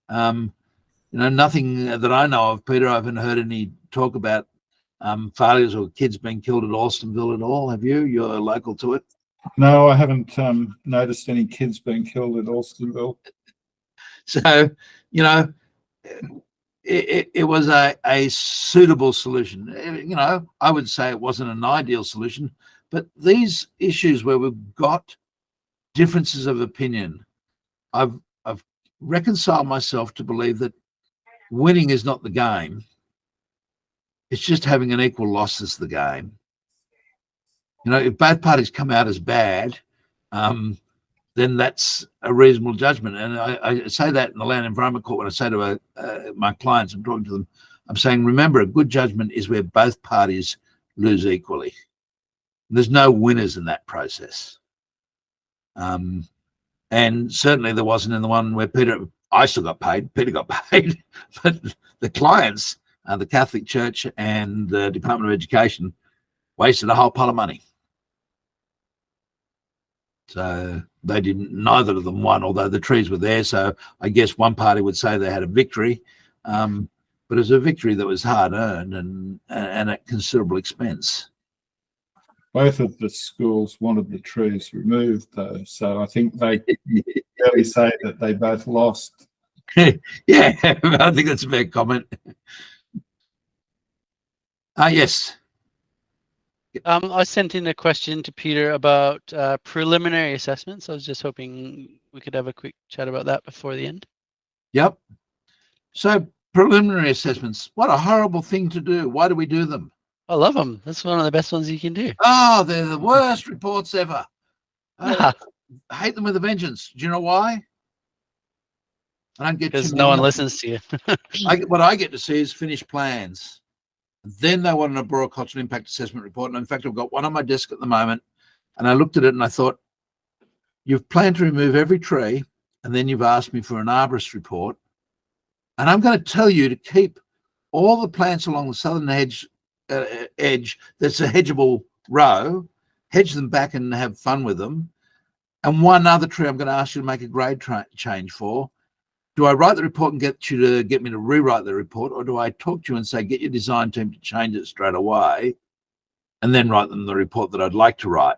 Nothing that I know of, Peter. I haven't heard any talk about failures or kids being killed at Alstonville at all. Have you? You're local to it. No, I haven't noticed any kids being killed at Alstonville. So, it was a suitable solution. I would say it wasn't an ideal solution, but these issues where we've got differences of opinion, I've reconciled myself to believe that winning is not the game. It's just having an equal loss is the game. If both parties come out as bad, then that's a reasonable judgment. And I say that in the Land Environment Court when I say to my clients, I'm talking to them, I'm saying, remember, a good judgment is where both parties lose equally. There's no winners in that process. And certainly there wasn't in the one where I still got paid, Peter got paid, but the clients, the Catholic Church and the Department of Education, wasted a whole pile of money. So they didn't, neither of them won, although the trees were there. So I guess one party would say they had a victory, but it was a victory that was hard earned and at considerable expense. Both of the schools wanted the trees removed, though, so I think they really say that they both lost. Yeah, I think that's a fair comment. Yes. I sent in a question to Peter about preliminary assessments. I was just hoping we could have a quick chat about that before the end. Yep. So preliminary assessments, what a horrible thing to do. Why do we do them? I love them. That's one of the best ones you can do. Oh, they're the worst reports ever. I hate them with a vengeance. Do you know why? I don't get because no one listens to you. What I get to see is finished plans. Then they want an arboricultural impact assessment report. And in fact, I've got one on my desk at the moment. And I looked at it and I thought, you've planned to remove every tree, and then you've asked me for an arborist report. And I'm going to tell you to keep all the plants along the southern edge that's a hedgeable row, hedge them back and have fun with them. And one other tree I'm going to ask you to make a grade change for. Do I write the report and get me to rewrite the report, or do I talk to you and say, get your design team to change it straight away? and then write them the report that I'd like to write.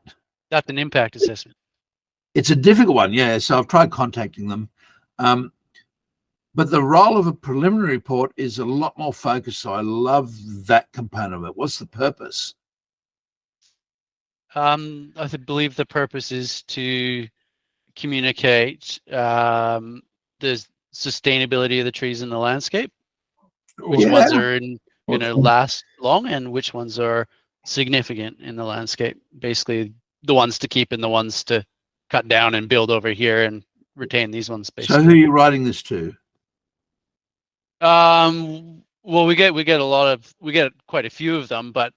That's an impact assessment. It's a difficult one, yeah. So I've tried contacting them. But the role of a preliminary report is a lot more focused. So I love that component of it. What's the purpose? Believe the purpose is to communicate the sustainability of the trees in the landscape, which Yeah. ones are going Which to one? last long and which ones are significant in the landscape. Basically, the ones to keep and the ones to cut down and build over here and retain these ones. So who are Basically, you writing this to? well, we get quite a few of them, but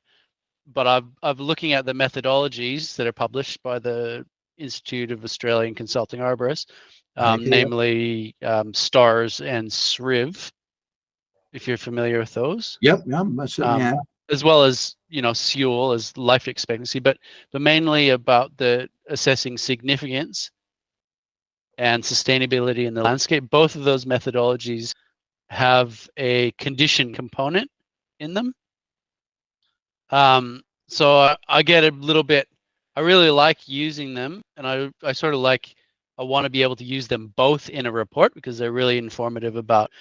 I'm looking at the methodologies that are published by the Institute of Australian Consulting Arborists, Okay. namely STARS and SRIV, if you're familiar with those, Yep, yeah, I certainly am. as well as SEWL as life expectancy, but mainly about the assessing significance and sustainability in the landscape. Both of those methodologies have a condition component in them. So I get a little bit, I really like using them, and I sort of like, I want to be able to use them both in a report because they're really informative about,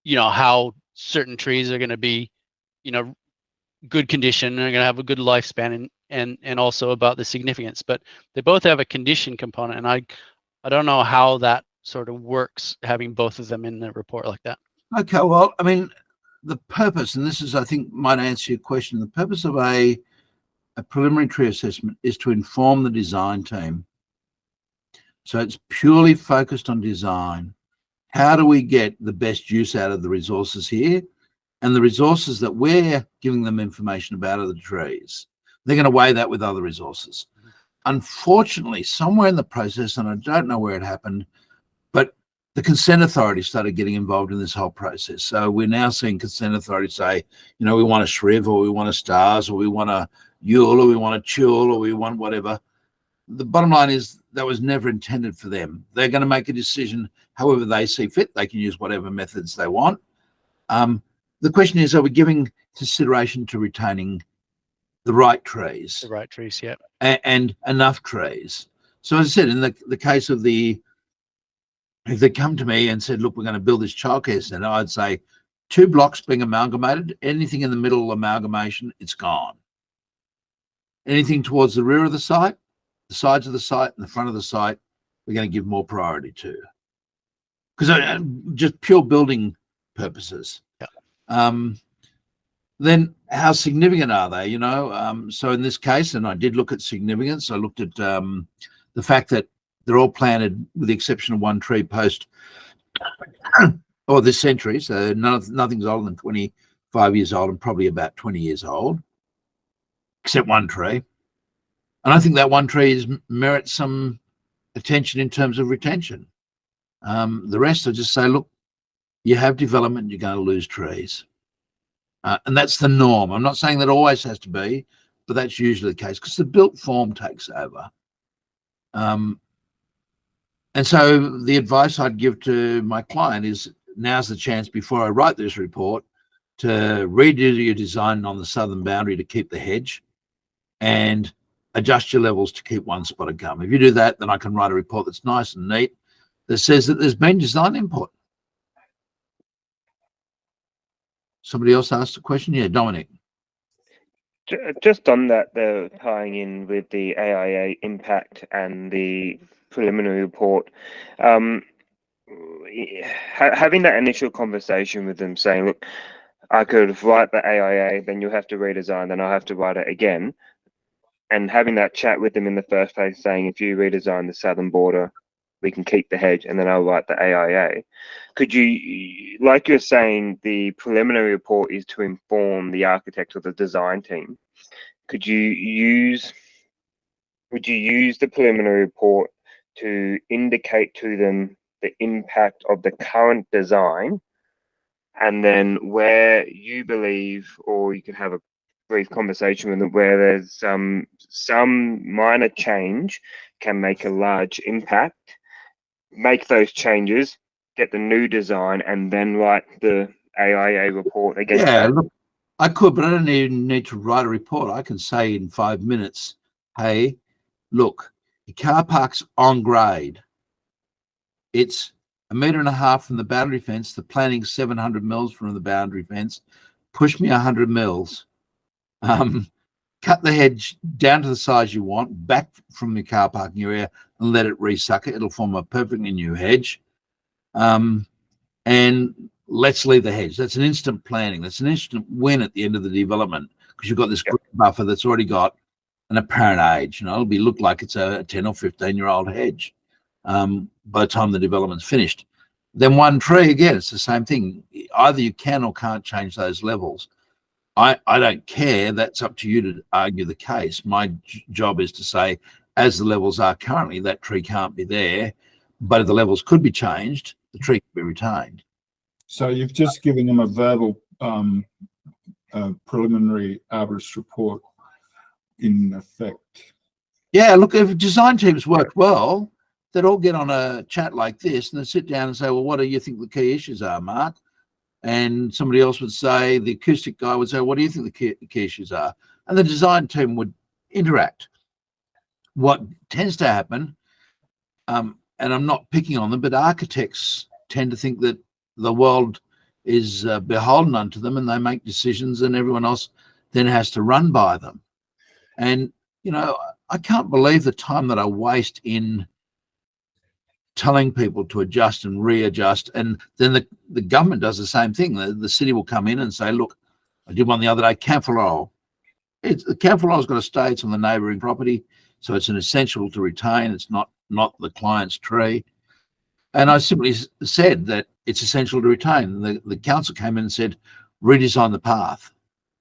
how certain trees are going to be, good condition and are going to have a good lifespan, and also about the significance. But they both have a condition component, and I don't know how that sort of works, having both of them in the report like that. Okay, well, I mean, the purpose, and this is, I think, might answer your question. The purpose of a preliminary tree assessment is to inform the design team. So it's purely focused on design. How do we get the best use out of the resources here? And the resources that we're giving them information about are the trees. They're going to weigh that with other resources. Unfortunately, somewhere in the process, and I don't know where it happened, but the consent authority started getting involved in this whole process. So we're now seeing consent authority say, we want a SRIV, or we want a STARS, or we want a YULE, or we want a CHUL, or we want whatever. The bottom line is that was never intended for them. They're going to make a decision however they see fit. They can use whatever methods they want. The question is, are we giving consideration to retaining the right trees? The right trees, yeah. And enough trees. So as I said, in the case of if they come to me and said, look, we're going to build this childcare centre, I'd say 2 blocks being amalgamated, anything in the middle amalgamation, it's gone. Anything towards the rear of the site, the sides of the site, and the front of the site, we're going to give more priority to. Because just pure building purposes. Yeah. Then how significant are they? So in this case, and I did look at significance, I looked at the fact that they're all planted, with the exception of one tree post or this century. So nothing's older than 25 years old and probably about 20 years old, except one tree. And I think that one tree merits some attention in terms of retention. The rest, I just say, look, you have development, you're going to lose trees. And that's the norm. I'm not saying that always has to be, but that's usually the case because the built form takes over. And so the advice I'd give to my client is, now's the chance before I write this report to redo your design on the southern boundary to keep the hedge and adjust your levels to keep one spotted gum. If you do that, then I can write a report that's nice and neat that says that there's been design input. Somebody else asked a question? Yeah, Dominic. Just on that, the tying in with the AIA impact and the preliminary report, having that initial conversation with them saying, look, I could write the AIA, then you'll have to redesign, then I'll have to write it again. And having that chat with them in the first place saying, if you redesign the southern border, we can keep the hedge and then I'll write the AIA. Could you, like you're saying, the preliminary report is to inform the architect or the design team. Would you use the preliminary report to indicate to them the impact of the current design, and then where you believe, or you could have a brief conversation with them where there's some minor change can make a large impact, make those changes, get the new design, and then write the AIA report against Yeah, that? look, I could, but I don't even need to write a report. I can say in 5 minutes, hey, look, your car park's on grade. It's 1.5 meters from the boundary fence. The planning's 700 mils from the boundary fence. Push me 100 mils. Cut the hedge down to the size you want, back from the car parking area, and let it resucker. It'll form a perfectly new hedge. And let's leave the hedge. That's an instant planning. That's an instant win at the end of the development, because you've got this green buffer that's already got an apparent age. It'll look like it's a 10 or 15-year-old hedge by the time the development's finished. Then one tree, again, it's the same thing. Either you can or can't change those levels. I don't care. That's up to you to argue the case. My job is to say, as the levels are currently, that tree can't be there, but if the levels could be changed, the tree could be retained. So you've just given them a verbal preliminary arborist report in effect. Yeah, look, if design teams worked well, they'd all get on a chat like this and they'd sit down and say, well, what do you think the key issues are, Mark? And somebody else would say, the acoustic guy would say, what do you think the key issues are? And the design team would interact. What tends to happen, and I'm not picking on them, but architects tend to think that the world is beholden unto them and they make decisions and everyone else then has to run by them. And, I can't believe the time that I waste in telling people to adjust and readjust. And then the government does the same thing. The city will come in and say, look, I did one the other day, camphor laurel. The camphor laurel's got to stay. It's on the neighbouring property. So it's an essential to retain. It's not the client's tree. And I simply said that it's essential to retain. The council came in and said, redesign the path.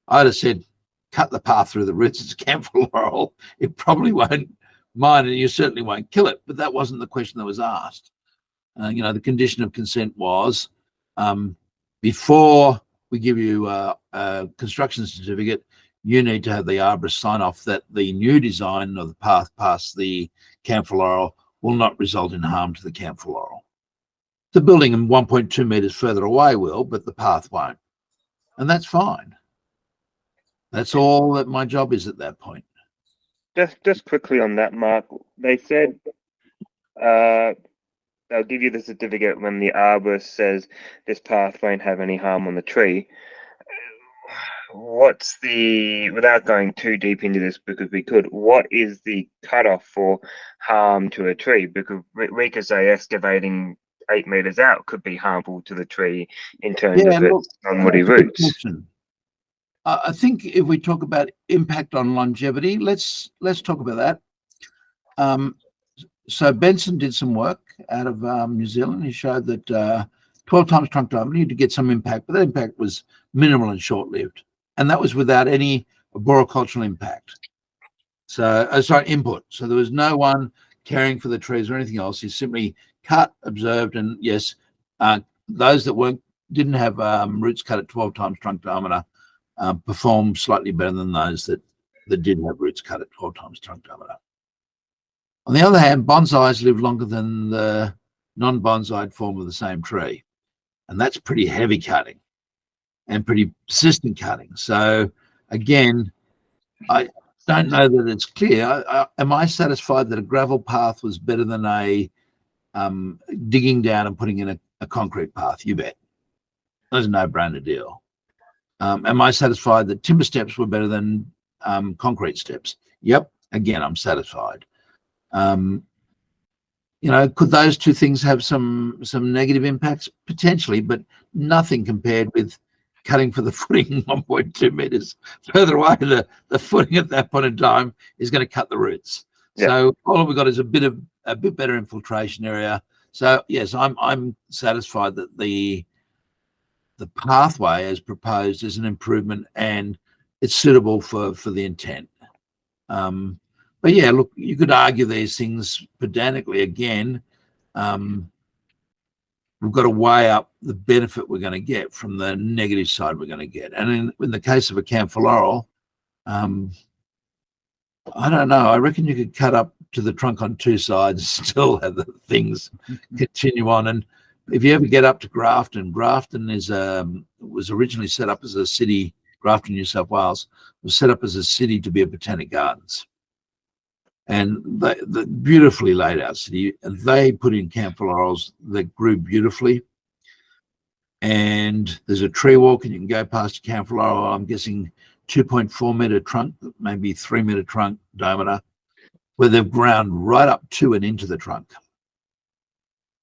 I'd have said, cut the path through the roots. It's camphor laurel. It probably won't mind, and you certainly won't kill it. But that wasn't the question that was asked. The condition of consent was, before we give you a construction certificate, you need to have the arborist sign off that the new design of the path past the camphor laurel will not result in harm to the camphor laurel. The building 1.2 meters further away will, but the path won't. And that's fine. That's all that my job is at that point. Just quickly on that, Mark, they said they'll give you the certificate when the arborist says this path won't have any harm on the tree. Without going too deep into this, because we could, what is the cutoff for harm to a tree? Because we could say excavating 8 meters out could be harmful to the tree in terms of its non-woody roots. I think if we talk about impact on longevity, let's talk about that. So Benson did some work out of New Zealand. He showed that 12 times trunk diameter, you had to get some impact, but that impact was minimal and short-lived. And that was without any arboricultural impact. Input. So there was no one caring for the trees or anything else. He simply cut, observed, and yes, those that didn't have roots cut at 12 times trunk diameter performed slightly better than those that did have roots cut at 12 times trunk diameter. On the other hand, bonsais live longer than the non-bonsai form of the same tree. And that's pretty heavy cutting and pretty persistent cutting. So again, I don't know that it's clear. Am I satisfied that a gravel path was better than a digging down and putting in a concrete path? You bet. That's a no-brainer deal. Am I satisfied that timber steps were better than concrete steps? Yep. Again, I'm satisfied. Could those two things have some negative impacts? Potentially, but nothing compared with cutting for the footing 1.2 meters further away. The footing at that point in time is going to cut the roots. Yeah. So all we've got is a bit better infiltration area. So yes, I'm satisfied that the pathway as proposed is an improvement and it's suitable for the intent. But yeah, look, you could argue these things pedantically again. We've got to weigh up the benefit we're going to get from the negative side we're going to get. And in the case of a camphor laurel, I don't know. I reckon you could cut up to the trunk on two sides, still have the things continue on. And if you ever get up to Grafton, Grafton was originally set up as a city Grafton, New South Wales, was set up as a city to be a botanic gardens. And the beautifully laid out city, and they put in camphor laurels that grew beautifully. And there's a tree walk, and you can go past a camphor laurel. I'm guessing 2.4 meter trunk, maybe 3 meter trunk diameter, where they've ground right up to and into the trunk.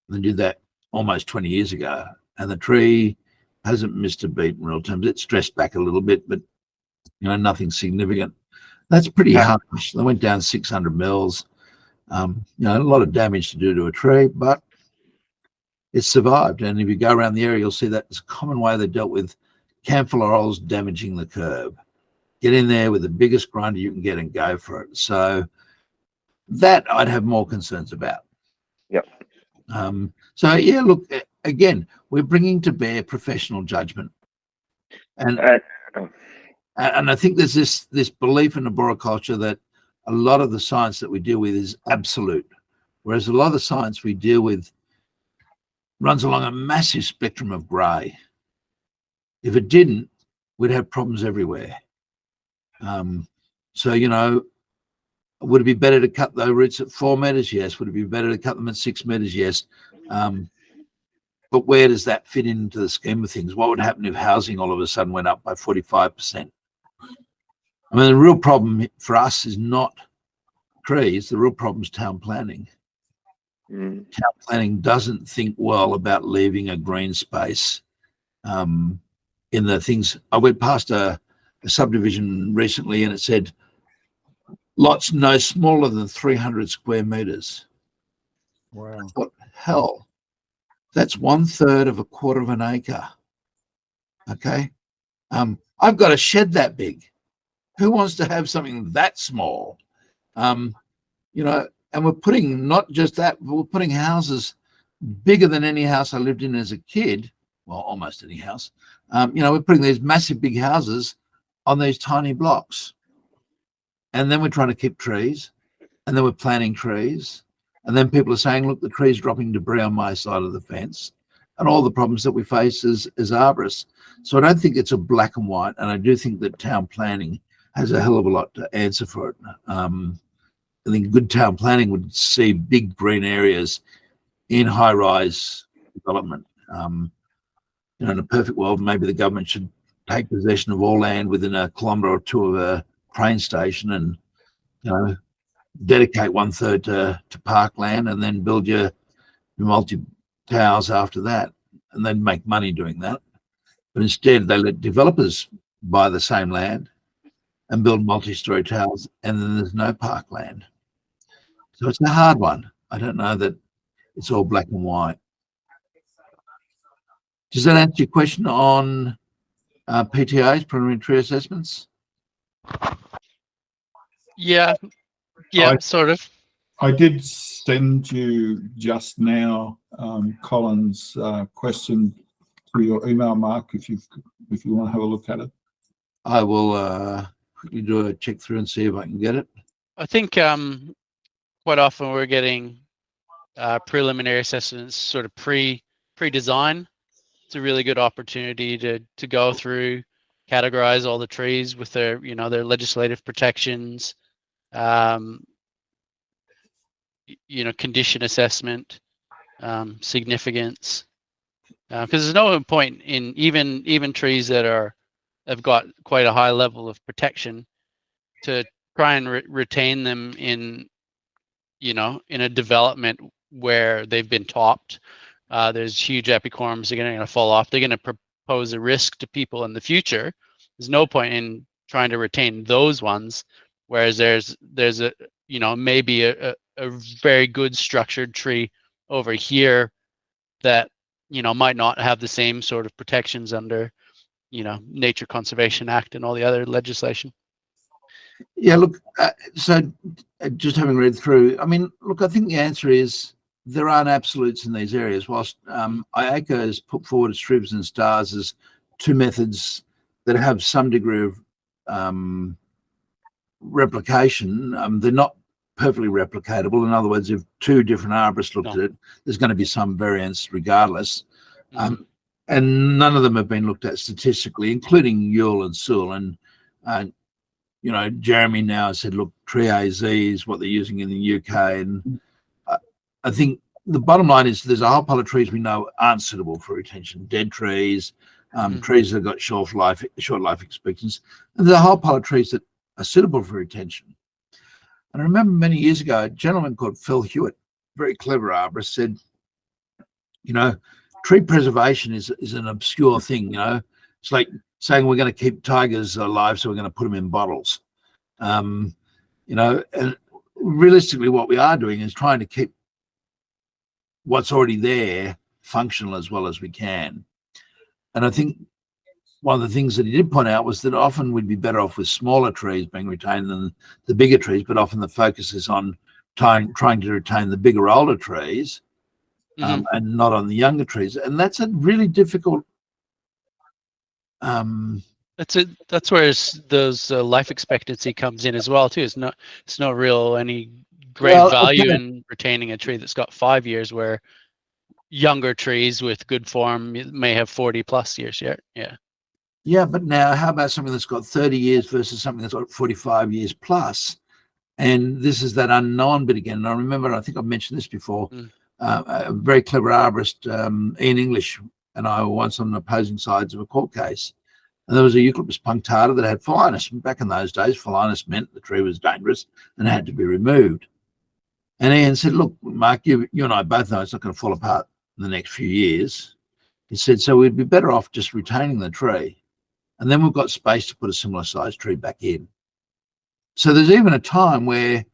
They did that almost 20 years ago, and the tree hasn't missed a beat in real terms. It's stressed back a little bit, but nothing significant. That's pretty harsh. They went down 600 mils. A lot of damage to do to a tree, but it survived. And if you go around the area, you'll see that it's a common way they dealt with camphor laurels damaging the curb. Get in there with the biggest grinder you can get and go for it. So that I'd have more concerns about. Yep. So yeah, look, again, we're bringing to bear professional judgment, and I think there's this belief in arboriculture that a lot of the science that we deal with is absolute, whereas a lot of the science we deal with runs along a massive spectrum of grey. If it didn't, we'd have problems everywhere. So would it be better to cut the roots at 4 meters? Yes. Would it be better to cut them at 6 meters? Yes. But where does that fit into the scheme of things? What would happen if housing all of a sudden went up by 45%? I mean, the real problem for us is not trees. The real problem is town planning. Town planning doesn't think well about leaving a green space in the things. I went past a subdivision recently, and it said lots no smaller than 300 square meters. Wow. What hell? That's 1/3 of a quarter of an acre. Okay. I've got a shed that big. Who wants to have something that small? And we're putting not just that, but we're putting houses bigger than any house I lived in as a kid. Well, almost any house. We're putting these massive big houses on these tiny blocks. And then we're trying to keep trees, and then we're planting trees. And then people are saying, look, the tree's dropping debris on my side of the fence, and all the problems that we face as arborists. So I don't think it's a black and white. And I do think that town planning has a hell of a lot to answer for it. I think good town planning would see big green areas in high-rise development. In a perfect world, maybe the government should take possession of all land within a kilometre or two of a train station, and dedicate 1/3 to parkland, and then build your multi-towers after that, and then make money doing that. But instead, they let developers buy the same land and build multi-story towers, and then there's no parkland. So it's a hard one. I don't know that it's all black and white. Does that answer your question on PTAs, preliminary tree assessments? Yeah, sort of. I did send you just now Colin's question to your email, Mark, if you want to have a look at it. I will quickly do a check through and see if I can get it. I think quite often we're getting preliminary assessments sort of pre-design. It's a really good opportunity to go through, categorize all the trees with their their legislative protections, condition assessment, significance, because there's no point in even trees that have got quite a high level of protection to try and retain them in a development where they've been topped. There's huge epicorms that are going to fall off. They're going to pose a risk to people in the future. There's no point in trying to retain those ones, whereas there's a maybe a very good structured tree over here that might not have the same sort of protections under Nature Conservation Act and all the other legislation. Yeah, look, so just having read through, I mean, look, I think the answer is there aren't absolutes in these areas. Whilst IACA has put forward STRIBs and STARS as two methods that have some degree of replication, they're not perfectly replicatable. In other words, if two different arborists looked at it, there's going to be some variance regardless. and none of them have been looked at statistically, including Yule and Sewell. And you know, Jeremy now said, look, Tree AZ is what they're using in the UK, and I think the bottom line is there's a whole pile of trees we know aren't suitable for retention. Dead trees, trees that have got short life expectancy, and there's a whole pile of trees that are suitable for retention. And I remember many years ago, a gentleman called Phil Hewitt, very clever arborist, said, you know, tree preservation is an obscure thing. You know, it's like saying we're going to keep tigers alive, so we're going to put them in bottles. You know, and realistically, what we are doing is trying to keep what's already there functional as well as we can. And I think one of the things that he did point out was that often we'd be better off with smaller trees being retained than the bigger trees, but often the focus is on trying to retain the bigger, older trees and not on the younger trees. And that's a really difficult. That's where those life expectancy comes in as well too. It's not real any great value in retaining a tree that's got 5 years, where younger trees with good form may have 40 plus years. Yeah, but now how about something that's got 30 years versus something that's got 45 years plus? And this is that unknown bit again. And I remember, I think I've mentioned this before, a very clever arborist, Ian English, and I were once on opposing sides of a court case. And there was a Eucalyptus punctata that had Phalaenus. Back in those days, Phalaenus meant the tree was dangerous and had to be removed. And Ian said, look, Mark, you and I both know it's not going to fall apart in the next few years. He said, so we'd be better off just retaining the tree. And then we've got space to put a similar sized tree back in. So there's even a time where,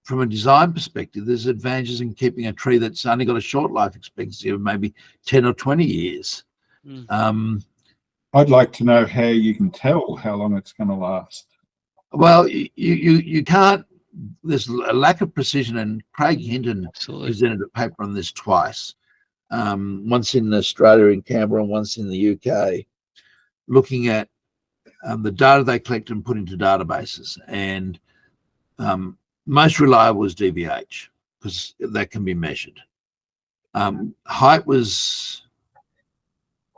from a design perspective, there's advantages in keeping a tree that's only got a short life expectancy of maybe 10 or 20 years. I'd like to know how you can tell how long it's going to last. Well, you can't. There's a lack of precision, and Craig Hinton presented a paper on this twice, once in Australia in Canberra and once in the UK, looking at the data they collect and put into databases. And most reliable is DBH, because that can be measured. Height was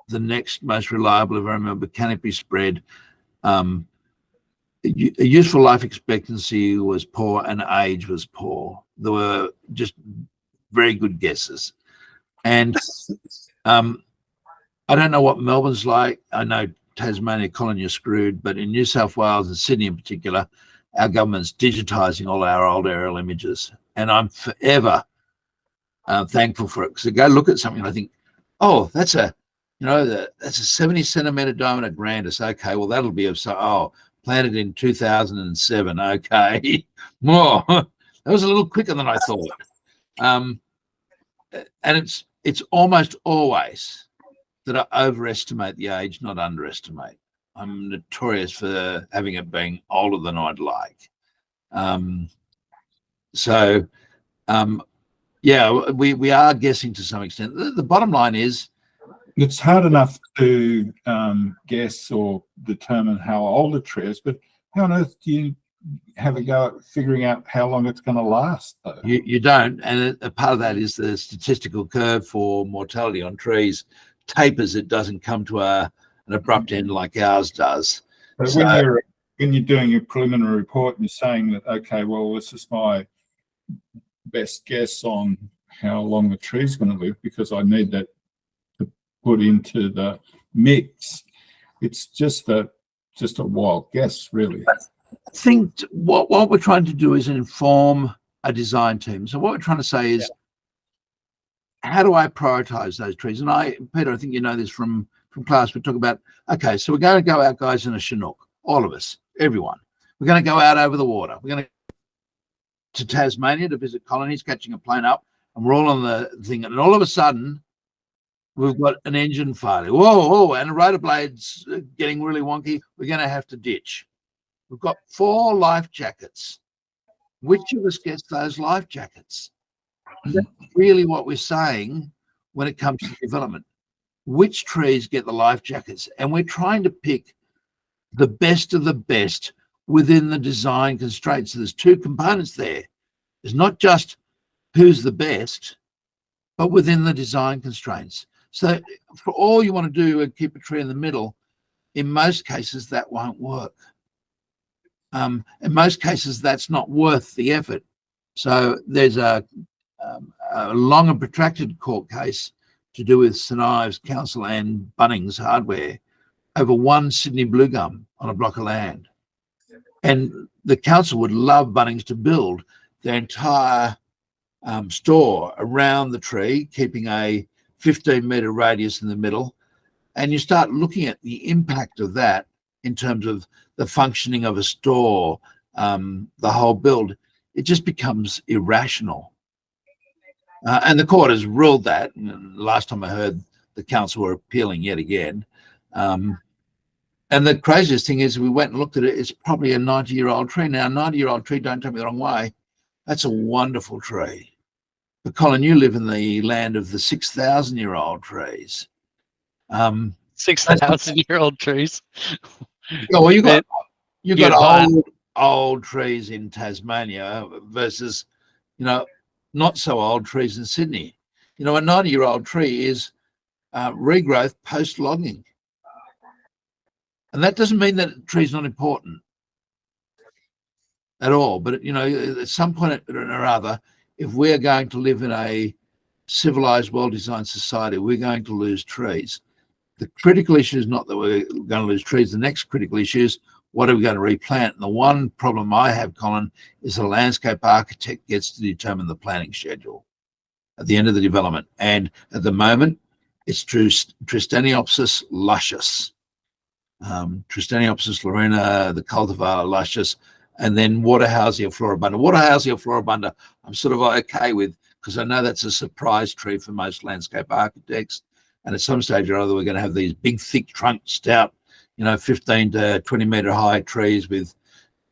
the next most reliable, if I remember, canopy spread. A useful life expectancy was poor and age was poor. There were just very good guesses. And I don't know what Melbourne's like. I know Tasmania, Colin, you're screwed, but in New South Wales and Sydney in particular, our government's digitising all our old aerial images. And I'm forever thankful for it, because I go look at something and I think, oh, that's a 70 centimetre diameter grandis. Okay, well, that'll be planted in 2007. Okay, more. That was a little quicker than I thought. And it's almost always that I overestimate the age, not underestimate. I'm notorious for having it being older than I'd like. We are guessing to some extent. The bottom line is, it's hard enough to guess or determine how old a tree is, but how on earth do you have a go at figuring out how long it's going to last, though? You don't, and a part of that is the statistical curve for mortality on trees tapers. It doesn't come to an abrupt end like ours does. But when you're doing your preliminary report and you're saying that, okay, well, this is my best guess on how long the tree's going to live, because I need that put into the mix, it's just a wild guess, really. I think what we're trying to do is inform a design team. So what we're trying to say is, how do I prioritize those trees? And Peter, I think you know this from class, we talk about, okay, so we're going to go out, guys, in a Chinook, all of us, everyone. We're going to go out over the water. We're going to Tasmania to visit colonies, catching a plane up, and we're all on the thing. And all of a sudden, we've got an engine failure. Whoa, and a rotor blade's getting really wonky. We're going to have to ditch. We've got 4 life jackets. Which of us gets those life jackets? That's really what we're saying when it comes to development. Which trees get the life jackets? And we're trying to pick the best of the best within the design constraints. So there's 2 components there. It's not just who's the best, but within the design constraints. So for all you want to do and keep a tree in the middle, in most cases that won't work. In most cases, that's not worth the effort. So there's a long and protracted court case to do with St Ives Council and Bunnings Hardware over one Sydney blue gum on a block of land. And the council would love Bunnings to build their entire store around the tree, keeping a 15-metre radius in the middle. And you start looking at the impact of that in terms of the functioning of a store, the whole build, it just becomes irrational. And the court has ruled that. And last time I heard, the council were appealing yet again. And the craziest thing is we went and looked at it, it's probably a 90-year-old tree. Now, a 90-year-old tree, don't take me the wrong way, that's a wonderful tree. But Colin, you live in the land of the 6,000-year-old trees. 6,000-year-old trees. Yeah, well, you got Yeah, old trees in Tasmania versus, not so old trees in Sydney. A 90-year-old tree is regrowth post-logging. And that doesn't mean that the tree's not important at all. But, at some point or other, if we're going to live in a civilized, well-designed society, we're going to lose trees. The critical issue is not that we're going to lose trees. The next critical issue is what are we going to replant? And the one problem I have, Colin, is the landscape architect gets to determine the planting schedule at the end of the development. And at the moment, it's Tristaniopsis luscious, Tristaniopsis lorena, the cultivar luscious, and then Waterhousea floribunda. Waterhousea floribunda, I'm sort of okay with, because I know that's a surprise tree for most landscape architects. And at some stage or other, we're going to have these big, thick trunk, stout, 15 to 20 metre high trees with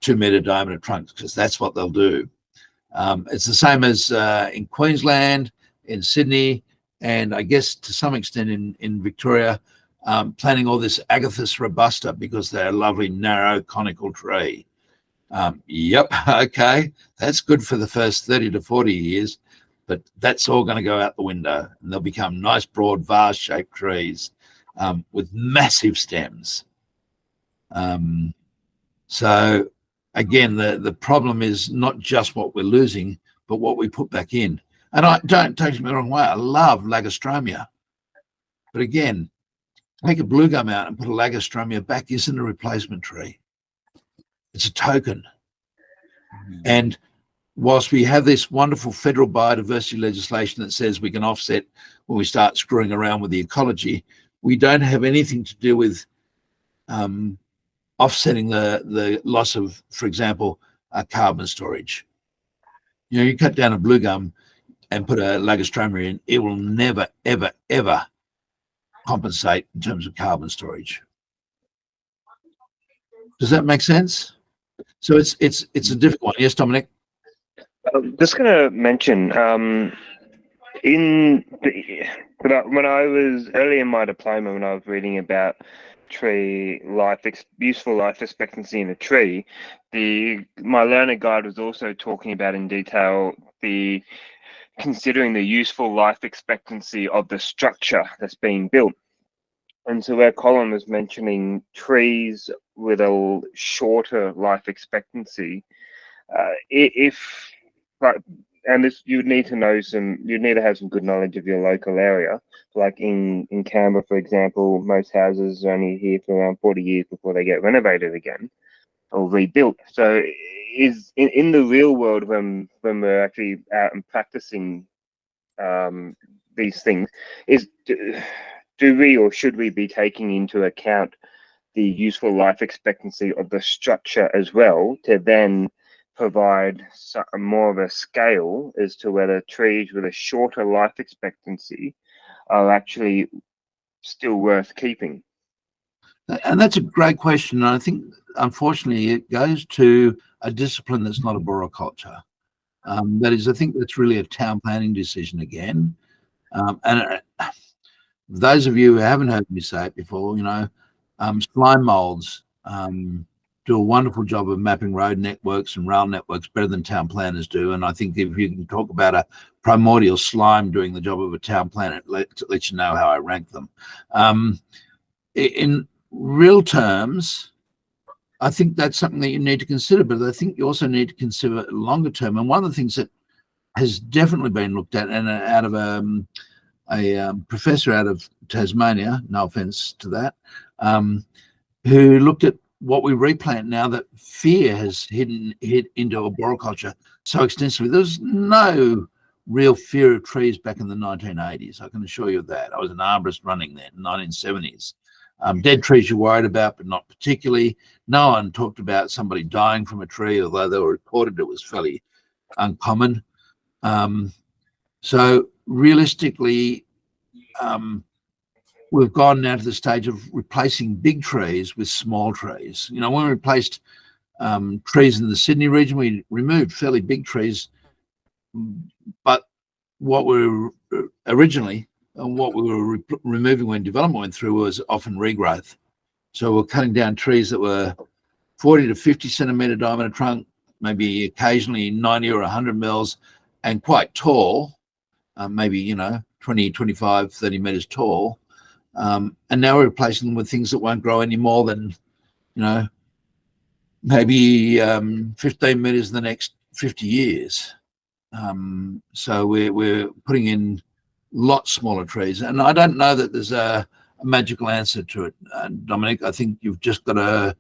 2 metre diameter trunks, because that's what they'll do. It's the same as in Queensland, in Sydney, and I guess to some extent in Victoria, planting all this Agathis robusta because they're a lovely, narrow, conical tree. Yep, okay, that's good for the first 30 to 40 years. But that's all going to go out the window, and they'll become nice, broad, vase-shaped trees with massive stems. So, again, the problem is not just what we're losing, but what we put back in. And I don't take me the wrong way. I love Lagostromia. But again, take a blue gum out and put a Lagostromia back isn't a replacement tree. It's a token. And whilst we have this wonderful federal biodiversity legislation that says we can offset when we start screwing around with the ecology, we don't have anything to do with offsetting the loss of, for example, carbon storage. You cut down a blue gum and put a Lagostromia in, it will never, ever, ever compensate in terms of carbon storage. Does that make sense? So it's a difficult one. Yes, Dominic? I'm just going to mention, when I was early in my diploma, when I was reading about tree life, useful life expectancy in a tree, my learner guide was also talking about in detail considering the useful life expectancy of the structure that's being built. And so where Colin was mentioning trees with a shorter life expectancy, you'd need to have some good knowledge of your local area. Like in Canberra, for example, most houses are only here for around 40 years before they get renovated again or rebuilt. So is in the real world, when we're actually out and practicing these things, do we or should we be taking into account the useful life expectancy of the structure as well, to then provide more of a scale as to whether trees with a shorter life expectancy are actually still worth keeping? And that's a great question. And I think, unfortunately, it goes to a discipline that's not a boroculture. That is, I think that's really a town planning decision again. And those of you who haven't heard me say it before, slime molds, do a wonderful job of mapping road networks and rail networks better than town planners do. And I think if you can talk about a primordial slime doing the job of a town planner, it lets you know how I rank them. In real terms, I think that's something that you need to consider, but I think you also need to consider longer term. And one of the things that has definitely been looked at, and out of a professor out of Tasmania, no offense to that, who looked at what we replant now that fear has hit into arboriculture so extensively. There was no real fear of trees back in the 1980s. I can assure you of that. I was an arborist running then in the 1970s. Dead trees you're worried about, but not particularly. No one talked about somebody dying from a tree, although they were reported it was fairly uncommon. So realistically, we've gone now to the stage of replacing big trees with small trees. You know, when we replaced trees in the Sydney region, we removed fairly big trees, but what we were originally and what we were removing when development went through was often regrowth. So we're cutting down trees that were 40 to 50 centimetre diameter trunk, maybe occasionally 90 or 100 mils, and quite tall, maybe, you know, 20, 25, 30 metres tall. And now we're replacing them with things that won't grow any more than, you know, maybe 15 metres in the next 50 years. So we're putting in lots smaller trees. And I don't know that there's a magical answer to it, Dominic. I think you've just got to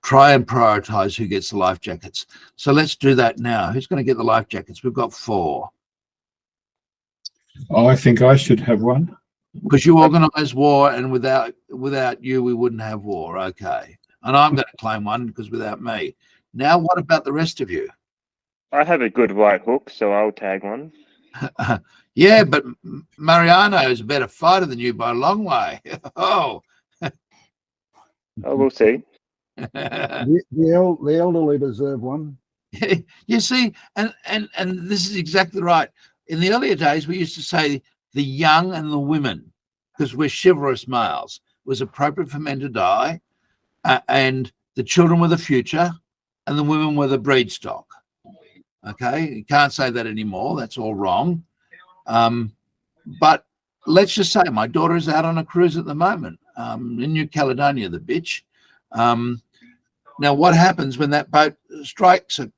try and prioritise who gets the life jackets. So let's do that now. Who's going to get the life jackets? We've got 4. Oh, I think I should have one. Because you organise war, and without you, we wouldn't have war. Okay. And I'm going to claim one because without me. Now, what about the rest of you? I have a good right hook, so I'll tag one. Yeah, but Mariano is a better fighter than you by a long way. Oh. Oh, we'll see. The elderly deserve one. You see, and this is exactly right. In the earlier days, we used to say the young and the women, because we're chivalrous males. It was appropriate for men to die, and the children were the future, and the women were the breed stock. Okay, you can't say that anymore. That's all wrong. But let's just say my daughter is out on a cruise at the moment in New Caledonia, the bitch. Now, what happens when that boat strikes an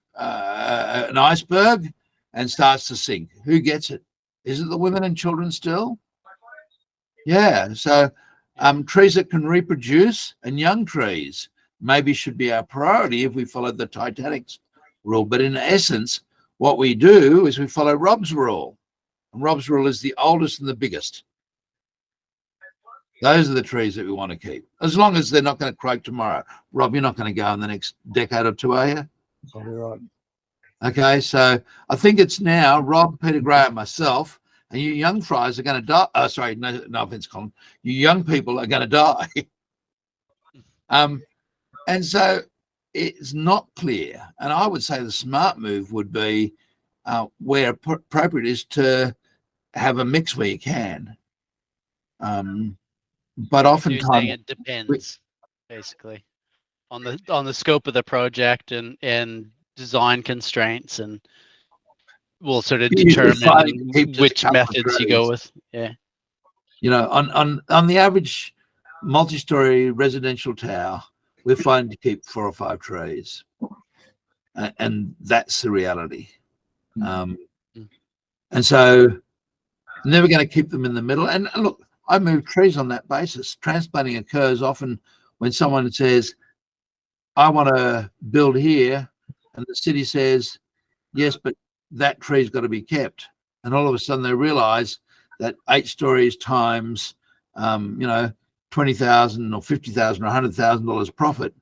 iceberg and starts to sink? Who gets it? Is it the women and children still? Yeah. So trees that can reproduce and young trees maybe should be our priority if we followed the Titanic's rule. But in essence, what we do is we follow Rob's rule. And Rob's rule is the oldest and the biggest. Those are the trees that we want to keep, as long as they're not going to croak tomorrow. Rob, you're not going to go in the next decade or two, are you? Probably right. Okay, so I think it's now Rob, Peter Gray, myself, and you young fries are going to die. Oh, sorry, no offense, Colin. You young people are going to die. And so it's not clear. And I would say the smart move would be where appropriate is to have a mix where you can. But You're oftentimes saying it depends, basically, on the scope of the project and design constraints, and will sort of You usually find determine keep just a which couple of methods you go trees. with. Yeah. You know, on the average multi-story residential tower, we're finding to keep 4 or 5 trees, and that's the reality. And so, never going to keep them in the middle. And look, I move trees on that basis. Transplanting occurs often when someone says, "I want to build here," and the city says, "Yes, but that tree's got to be kept." And all of a sudden, they realise that 8 stories times, you know, $20,000 or $50,000 or $100,000 profit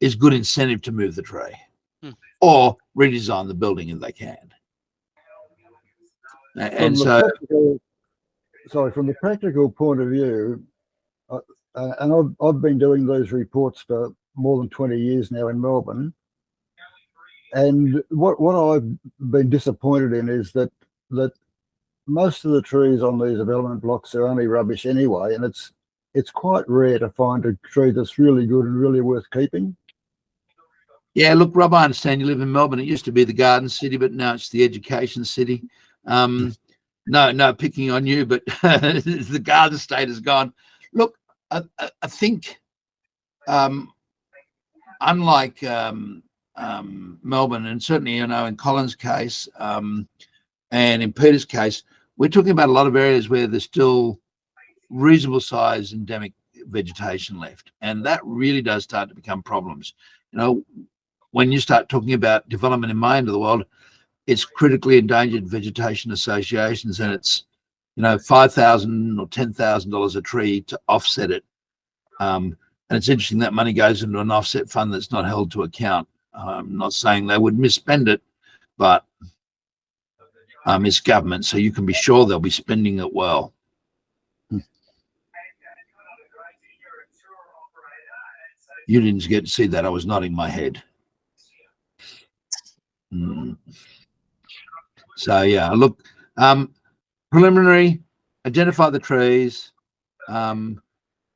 is good incentive to move the tree or redesign the building if they can. And so, from the practical point of view, and I've been doing those reports for more than 20 years now in Melbourne, and what I've been disappointed in is that most of the trees on these development blocks are only rubbish anyway, and it's quite rare to find a tree that's really good and really worth keeping. Yeah, look, Rob, I understand you live in Melbourne. It used to be the Garden City, but now it's the Education City. No picking on you, but the Garden State is gone. Look, I think unlike Melbourne, and certainly, you know, in Colin's case and in Peter's case, we're talking about a lot of areas where there's still reasonable size endemic vegetation left. And that really does start to become problems. You know, when you start talking about development in my end of the world, it's critically endangered vegetation associations, and it's, you know, $5,000 or $10,000 a tree to offset it. And it's interesting that money goes into an offset fund that's not held to account. I'm not saying they would misspend it, but it's government, so you can be sure they'll be spending it well. You didn't get to see that. I was nodding my head. So yeah, look, preliminary, identify the trees,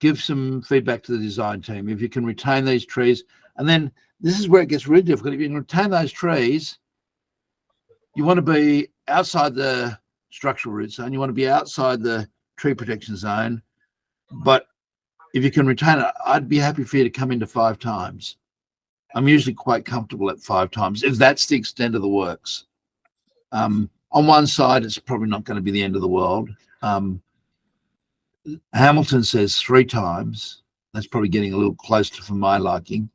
give some feedback to the design team. If you can retain these trees, and then this is where it gets really difficult. If you can retain those trees, you want to be outside the structural root zone, you want to be outside the tree protection zone, but if you can retain it, I'd be happy for you to come into 5 times. I'm usually quite comfortable at 5 times, if that's the extent of the works. On one side, it's probably not going to be the end of the world. Hamilton says 3 times. That's probably getting a little close to for my liking.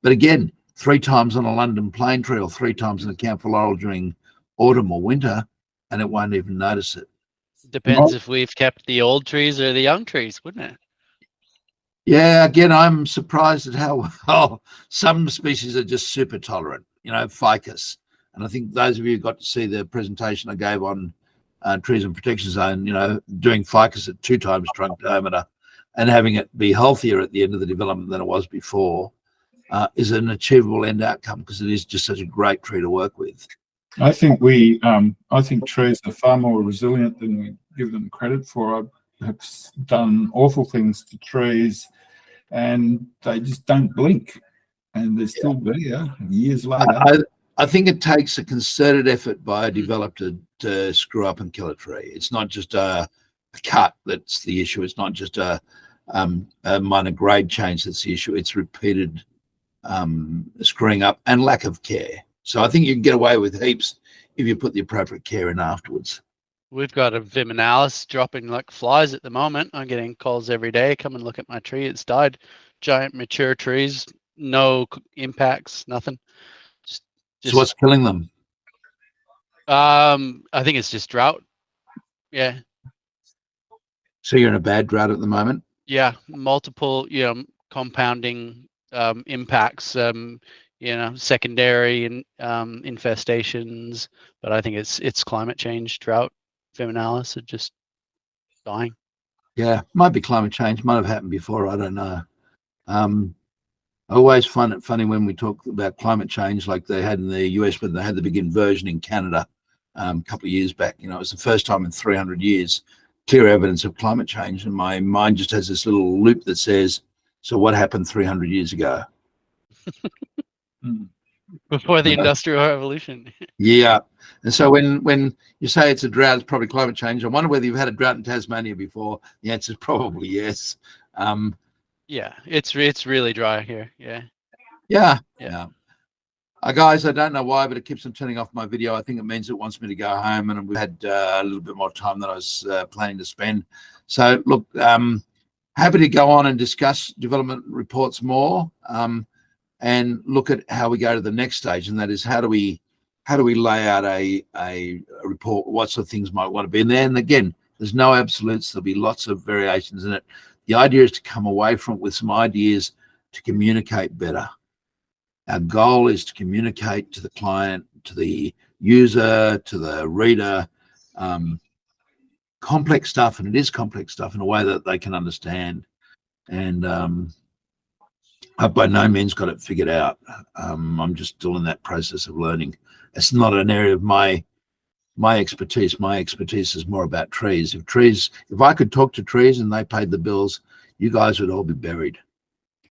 But again, 3 times on a London plane tree or 3 times in a camphor laurel during autumn or winter, and it won't even notice it. Depends if we've kept the old trees or the young trees, wouldn't it? Yeah, again, I'm surprised at how well some species are just super tolerant, you know, ficus. And I think those of you who got to see the presentation I gave on trees and protection zone, you know, doing ficus at 2 times trunk diameter and having it be healthier at the end of the development than it was before is an achievable end outcome, because it is just such a great tree to work with. I think trees are far more resilient than we give them credit for. I have done awful things to trees, and they just don't blink, and they're still there years later. I think it takes a concerted effort by a developer to screw up and kill a tree. It's not just a cut that's the issue. It's not just a minor grade change that's the issue. It's repeated screwing up and lack of care. So I think you can get away with heaps if you put the appropriate care in afterwards. We've got a Viminalis dropping like flies at the moment. I'm getting calls every day. Come and look at my tree. It's died. Giant mature trees, no impacts, nothing. Just So what's killing them? I think it's just drought. Yeah. So you're in a bad drought at the moment? Yeah. Multiple, compounding impacts, secondary and infestations. But I think it's climate change, drought. Viminalis are just dying. Yeah, might be climate change. Might have happened before. I don't know. I always find it funny when we talk about climate change, like they had in the US, but they had the big inversion in Canada a couple of years back. You know, it was the first time in 300 years, clear evidence of climate change. And my mind just has this little loop that says, so what happened 300 years ago? Before the Industrial Revolution. Yeah. And so when you say it's a drought, it's probably climate change. I wonder whether you've had a drought in Tasmania before. The answer is probably yes. Yeah, it's really dry here. Yeah. Yeah. Guys, I don't know why, but it keeps on turning off my video. I think it means it wants me to go home, and we've had a little bit more time than I was planning to spend. So look, happy to go on and discuss development reports more. And look at how we go to the next stage, and that is how do we lay out a report? What sort of things might want to be in there? And again, there's no absolutes. There'll be lots of variations in it. The idea is to come away from it with some ideas to communicate better. Our goal is to communicate to the client, to the user, to the reader, complex stuff, and it is complex stuff in a way that they can understand. And I've by no means got it figured out. I'm just still in that process of learning. It's not an area of my expertise. My expertise is more about trees. If I could talk to trees and they paid the bills, you guys would all be buried.